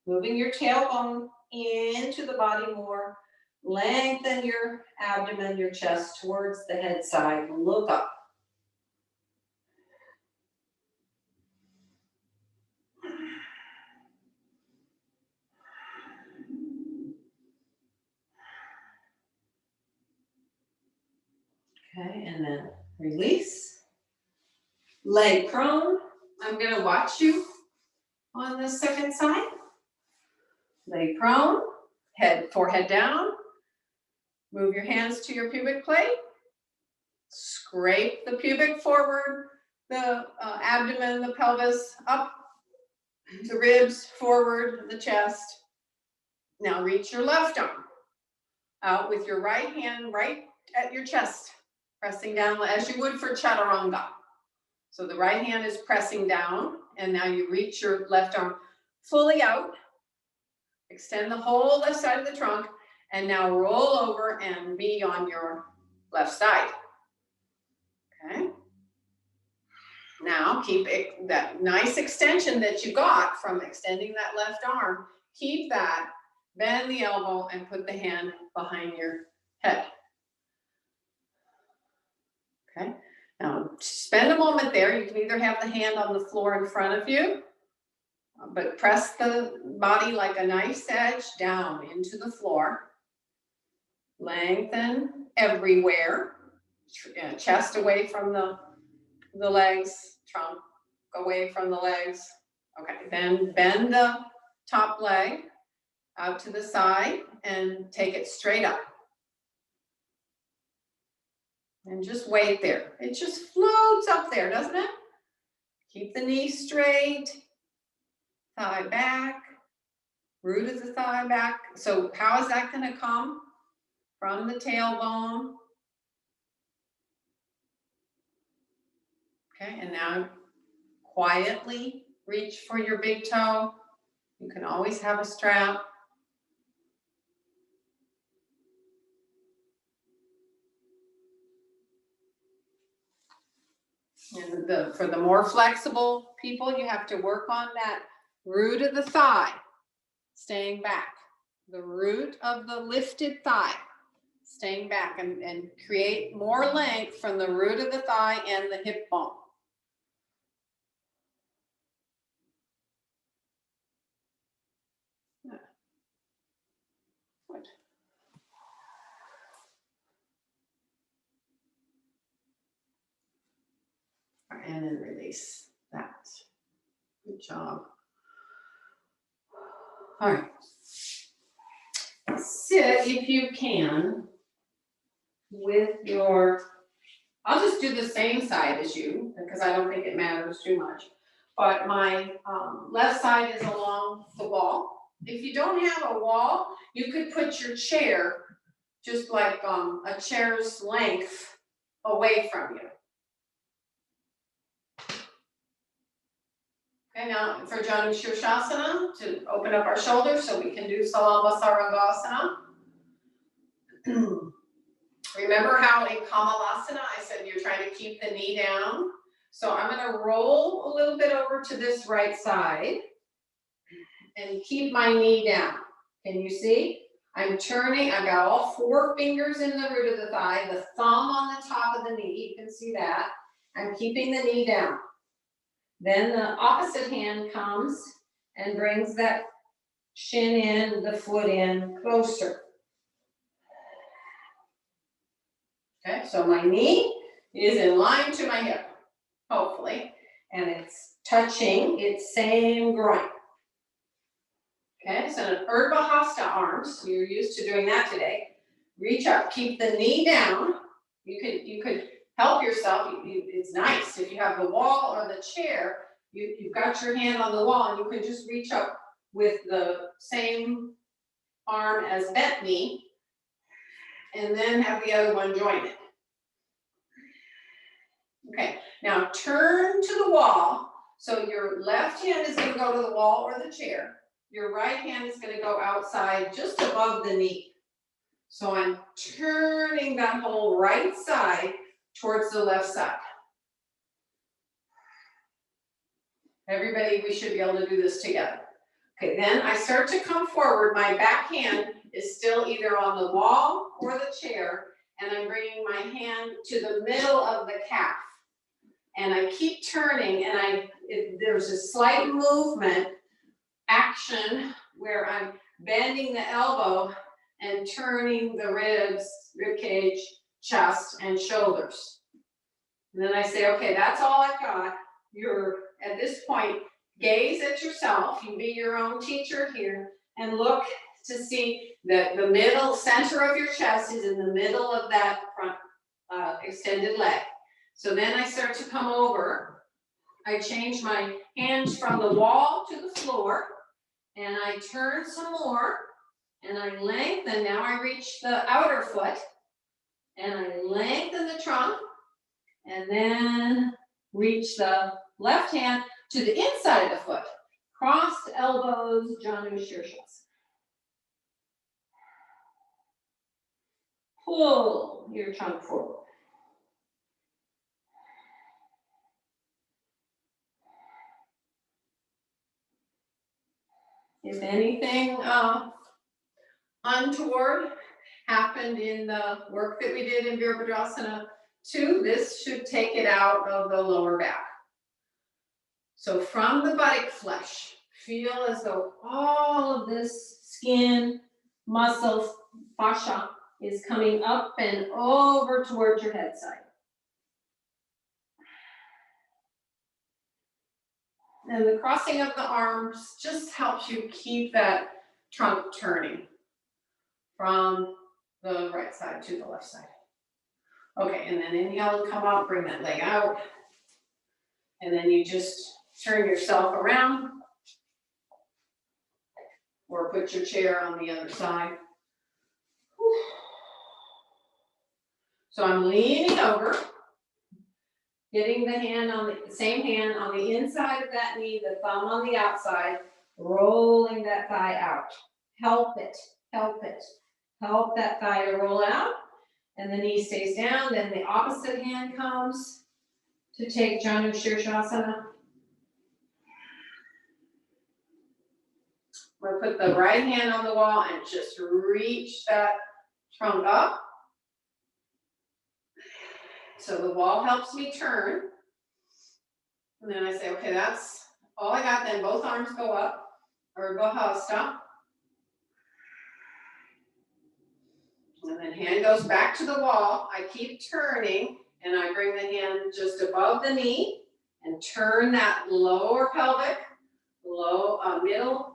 moving your tailbone into the body more. Lengthen your abdomen, your chest towards the head side. Look up. Okay, and then release. Lay prone. I'm going to watch you on the second side. Lay prone, forehead down. Move your hands to your pubic plate. Scrape the pubic forward, the abdomen, the pelvis up, the ribs forward, the chest. Now reach your left arm out with your right hand right at your chest, pressing down as you would for chaturanga. So the right hand is pressing down, and now you reach your left arm fully out. Extend the whole left side of the trunk, and now roll over and be on your left side. Okay. Now keep it, that nice extension that you got from extending that left arm. Keep that. Bend the elbow and put the hand behind your head. Okay. Now spend a moment there. You can either have the hand on the floor in front of you, but press the body like a knife edge down into the floor. Lengthen everywhere. Chest away from the legs, trunk away from the legs. Okay, then bend the top leg out to the side and take it straight up. And just wait there. It just floats up there, doesn't it? Keep the knee straight, thigh back, root of the thigh back. So how is that going to come? From the tailbone. Okay, and now quietly reach for your big toe. You can always have a strap. And for the more flexible people, you have to work on that root of the thigh, staying back. The root of the lifted thigh, staying back, and create more length from the root of the thigh and the hip bone. Good. And then release that. Good job. All right. sit, if you can, with your, I'll just do the same side as you, because I don't think it matters too much. But my left side is along the wall. If you don't have a wall, you could put your chair just like a chair's length away from you. Okay, now for Janu Shirshasana, to open up our shoulders so we can do Salalvasarangasana. Remember how in Kamalasana I said you're trying to keep the knee down? So I'm going to roll a little bit over to this right side and keep my knee down. Can you see? I'm turning, I've got all 4 fingers in the root of the thigh, the thumb on the top of the knee, you can see that. I'm keeping the knee down. Then the opposite hand comes and brings that shin in, the foot in closer. Okay, so my knee is in line to my hip, hopefully, and it's touching its same groin. Okay, so an Urdhva Hasta arms, you're used to doing that today. Reach up, keep the knee down. You could help yourself. It's nice if you have the wall or the chair. You've got your hand on the wall, and you can just reach up with the same arm as bent knee, and then have the other one join it. Okay, now turn to the wall. So your left hand is going to go to the wall or the chair. Your right hand is going to go outside just above the knee. So I'm turning that whole right side towards the left side. Everybody, we should be able to do this together. Okay, then I start to come forward. My back hand is still either on the wall or the chair, and I'm bringing my hand to the middle of the calf. And I keep turning, and there's a slight movement, action, where I'm bending the elbow and turning the ribs, rib cage, chest, and shoulders. And then I say, okay, that's all I've got. You're, at this point, gaze at yourself. You be your own teacher here, and look to see that the middle center of your chest is in the middle of that front extended leg. So then I start to come over. I change my hands from the wall to the floor, and I turn some more, and I lengthen. Now I reach the outer foot, and I lengthen the trunk, and then reach the left hand to the inside of the foot. Crossed elbows, Janu Shirshasana. Pull your trunk forward. If anything untoward happened in the work that we did in Virabhadrasana 2, this should take it out of the lower back. So from the buttock flesh, feel as though all of this skin, muscle, fascia is coming up and over towards your head side. And the crossing of the arms just helps you keep that trunk turning from the right side to the left side. Okay, and then inhale and come up, bring that leg out. And then you just turn yourself around, or put your chair on the other side. So I'm leaning over, getting the hand on the same hand on the inside of that knee, the thumb on the outside, rolling that thigh out. Help it, help it. Help that thigh to roll out, and the knee stays down. Then the opposite hand comes to take Janu Shirshasana. We'll put the right hand on the wall and just reach that trunk up. So the wall helps me turn. And then I say, okay, that's all I got. Then both arms go up, Urdhva Hasta. And then hand goes back to the wall. I keep turning, and I bring the hand just above the knee and turn that lower pelvic, middle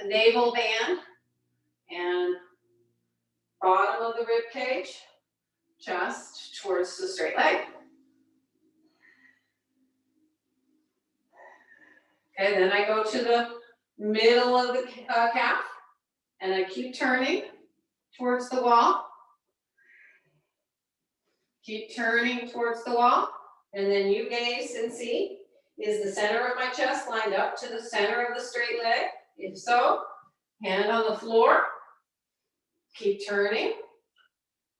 navel band and bottom of the rib cage, chest towards the straight leg. Okay, then I go to the middle of the calf, and I keep turning towards the wall. Keep turning towards the wall, and then you gaze and see, is the center of my chest lined up to the center of the straight leg? If so, hand on the floor. Keep turning.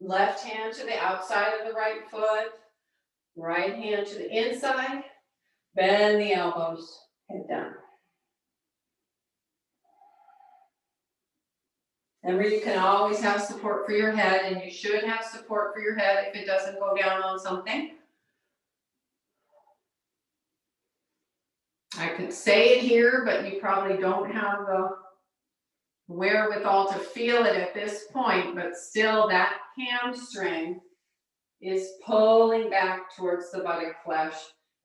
Left hand to the outside of the right foot. Right hand to the inside. Bend the elbows. Head down. Remember, you can always have support for your head, and you should have support for your head if it doesn't go down on something. I could say it here, but you probably don't have the wherewithal to feel it at this point, but still that hamstring is pulling back towards the buttock flesh,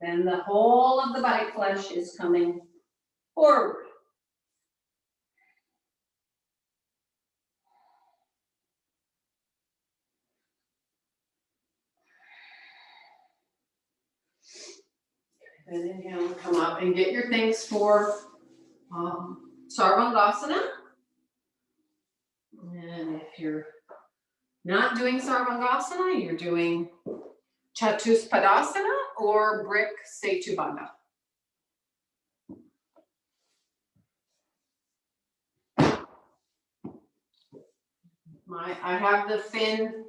and the whole of the buttock flesh is coming forward. And inhale, come up and get your things for Sarvangasana. And if you're not doing Sarvangasana, you're doing Chatuspadasana or Brick Setubandha. I have the thin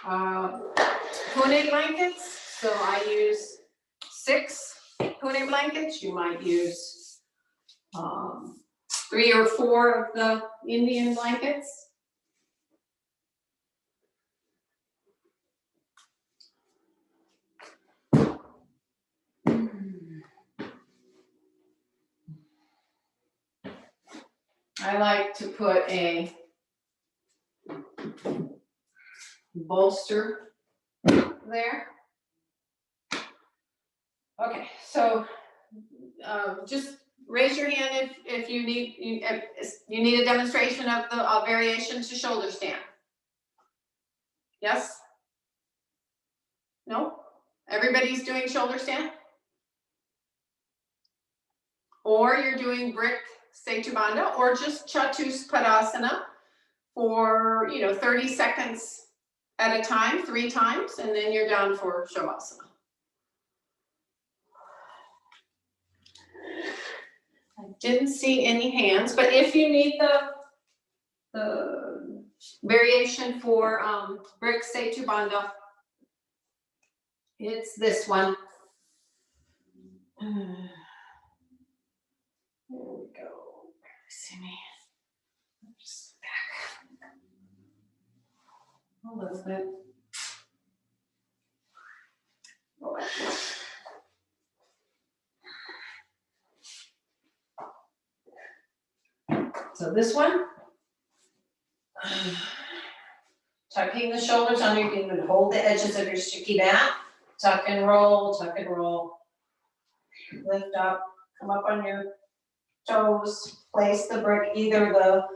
Pune blankets, so I use 6 Pune blankets. You might use 3 or 4 of the Indian blankets. I like to put a bolster there. Okay, so just raise your hand if you need a demonstration of the variation to shoulder stand. Yes? No? Everybody's doing shoulder stand? Or you're doing Brick Setubandha or just Chatuspadasana for 30 seconds at a time, 3 times, and then you're down for Shavasana. I didn't see any hands, but if you need the variation for Brick Setubandha, it's this one. There we go. See me. Just back a little bit. Go back. So this one, tucking the shoulders under, you can even hold the edges of your sticky mat. Tuck and roll, tuck and roll. Lift up, come up on your toes, place the brick either the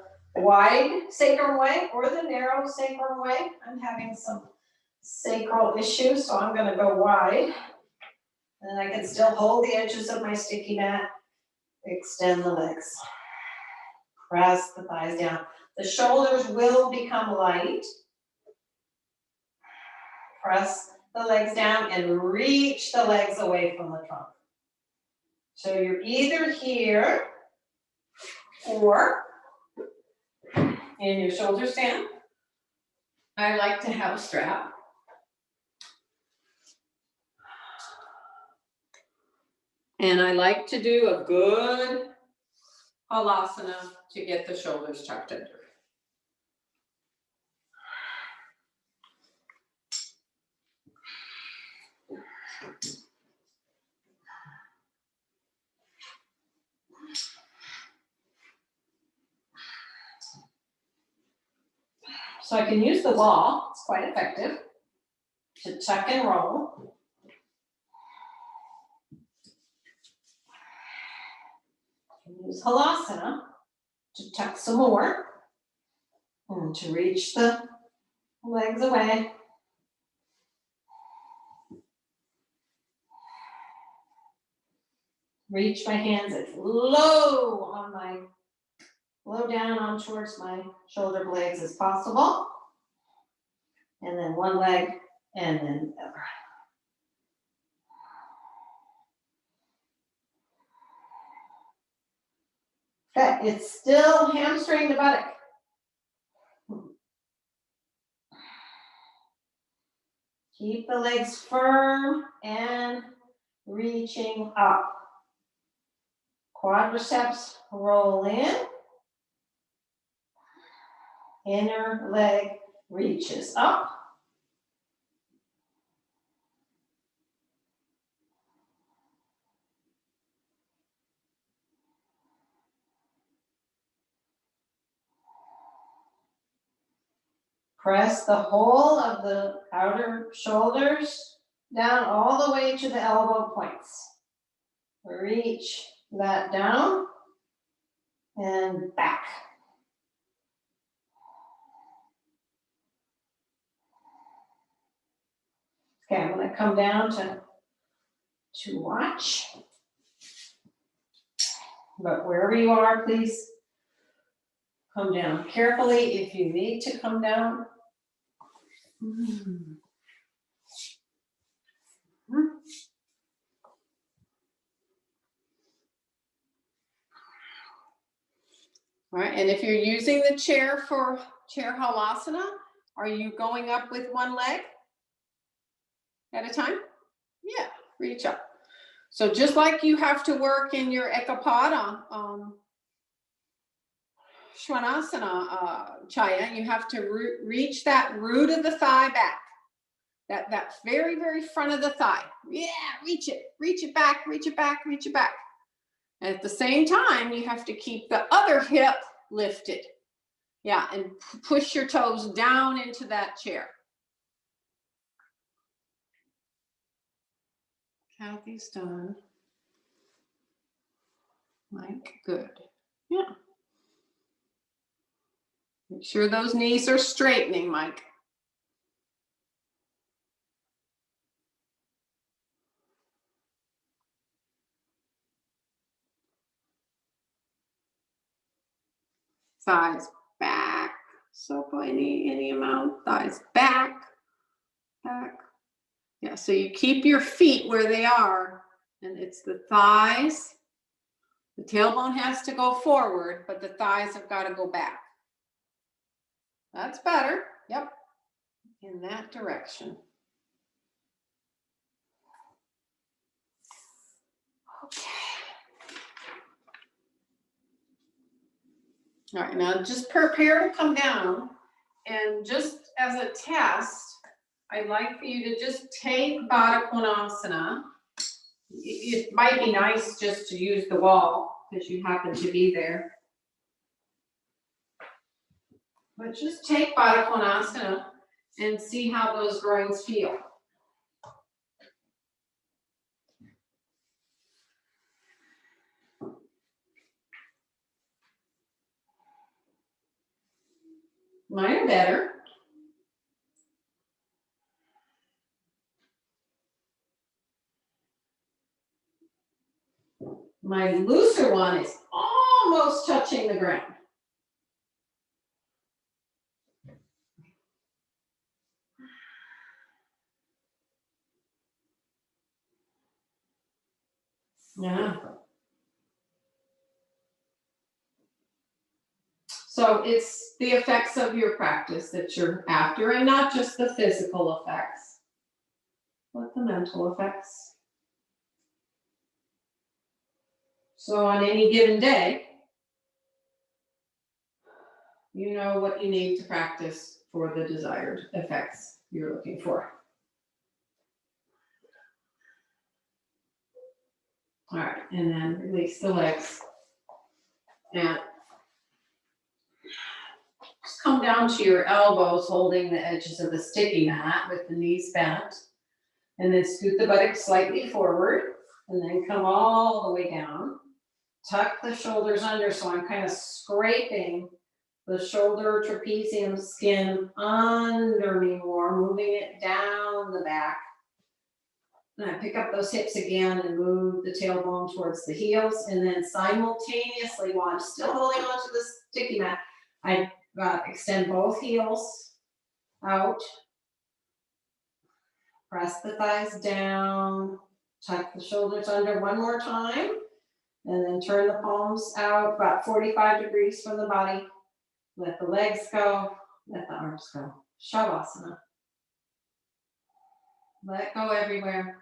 wide sacrum way or the narrow sacrum way. I'm having some sacral issues, so I'm gonna go wide. And I can still hold the edges of my sticky mat, extend the legs. Press the thighs down. The shoulders will become light. Press the legs down and reach the legs away from the trunk. So you're either here or in your shoulder stand. I like to have a strap. And I like to do a good halasana to get the shoulders tucked under. So I can use the wall, it's quite effective, to tuck and roll. I can use halasana to tuck some more. And to reach the legs away. Reach my hands as low down on towards my shoulder blades as possible. And then one leg and then the other. Okay, it's still hamstring the buttock. Keep the legs firm and reaching up. Quadriceps roll in. Inner leg reaches up. Press the whole of the outer shoulders down all the way to the elbow points. Reach that down and back. Okay, I'm going to come down to watch. But wherever you are, please come down carefully if you need to come down. All right, and if you're using the chair for chair halasana, are you going up with one leg at a time? Yeah, reach up. So just like you have to work in your Ekapada Svanasana Chaya, you have to reach that root of the thigh back. That very, very front of the thigh. Yeah, reach it back, reach it back, reach it back. And at the same time, you have to keep the other hip lifted. Yeah, and push your toes down into that chair. Kathy's done. Mike, good. Yeah. Make sure those knees are straightening, Mike. Thighs back. So any amount. Thighs back. Back. Yeah, so you keep your feet where they are, and it's the thighs. The tailbone has to go forward, but the thighs have got to go back. That's better. Yep. In that direction. Okay. All right, now just prepare to come down, and just as a test, I'd like for you to just take Baddha Konasana. It might be nice just to use the wall because you happen to be there. But just take Baddha Konasana and see how those groins feel. Mine are better. My looser one is almost touching the ground. Yeah. So it's the effects of your practice that you're after, and not just the physical effects, but the mental effects. So on any given day, you know what you need to practice for the desired effects you're looking for. All right, and then release the legs. And just come down to your elbows, holding the edges of the sticky mat with the knees bent. And then scoot the buttocks slightly forward, and then come all the way down. Tuck the shoulders under, so I'm kind of scraping the shoulder trapezium skin under me more, moving it down the back. And I pick up those hips again and move the tailbone towards the heels, and then simultaneously, while I'm still holding onto the sticky mat, I extend both heels out, press the thighs down, tuck the shoulders under one more time, and then turn the palms out about 45 degrees from the body. Let the legs go, let the arms go. Shavasana. Let go everywhere.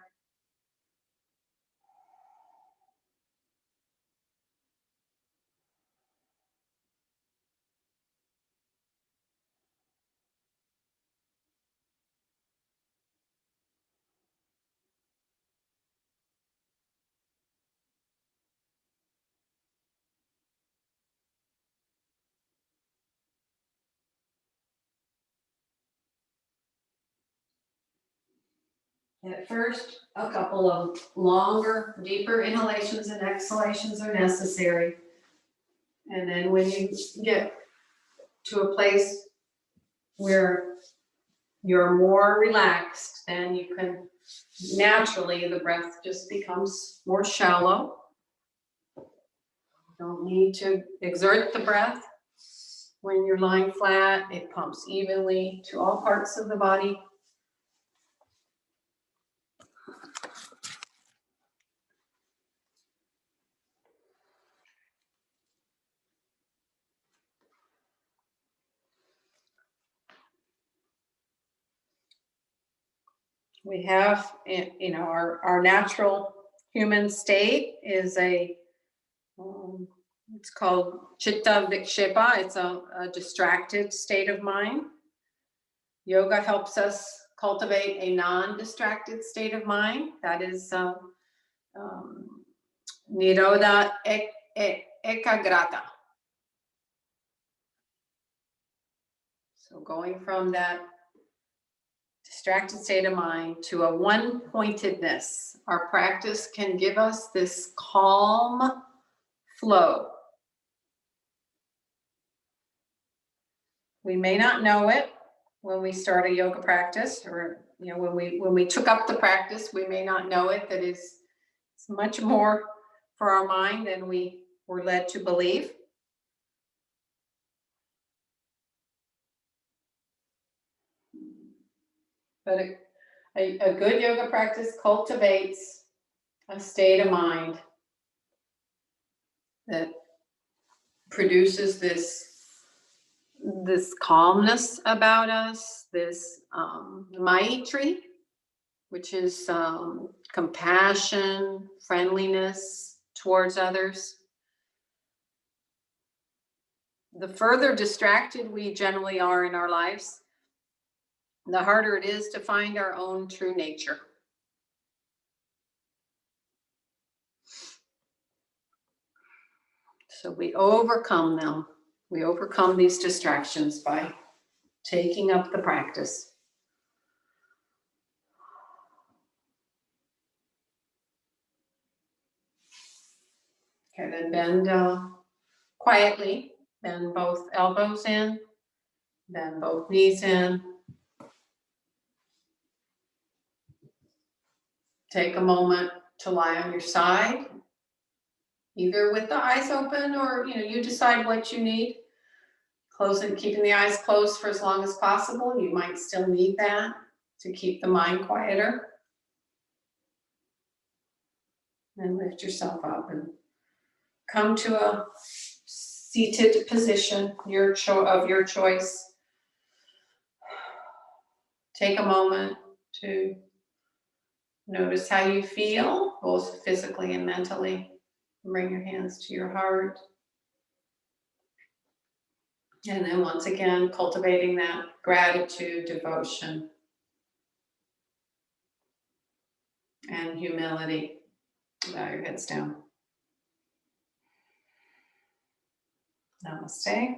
At first, a couple of longer, deeper inhalations and exhalations are necessary. And then when you get to a place where you're more relaxed, then you can naturally, the breath just becomes more shallow. You don't need to exert the breath. When you're lying flat, it pumps evenly to all parts of the body. We have, our natural human state is it's called chitta vikshepa. It's a distracted state of mind. Yoga helps us cultivate a non-distracted state of mind. That is nirodha ekagrata. So going from that distracted state of mind to a one-pointedness. Our practice can give us this calm flow. We may not know it when we start a yoga practice, or when we took up the practice, we may not know it, that it's much more for our mind than we were led to believe. But a good yoga practice cultivates a state of mind that produces this calmness about us, this maitri, which is compassion, friendliness towards others. The further distracted we generally are in our lives, the harder it is to find our own true nature. So we overcome them. We overcome these distractions by taking up the practice. Okay, then bend quietly. Bend both elbows in. Bend both knees in. Take a moment to lie on your side, either with the eyes open or, you decide what you need. Closing, keeping the eyes closed for as long as possible. You might still need that to keep the mind quieter. And lift yourself up and come to a seated position of your choice. Take a moment to notice how you feel, both physically and mentally. Bring your hands to your heart. And then once again, cultivating that gratitude, devotion, and humility. Bow your heads down. Namaste.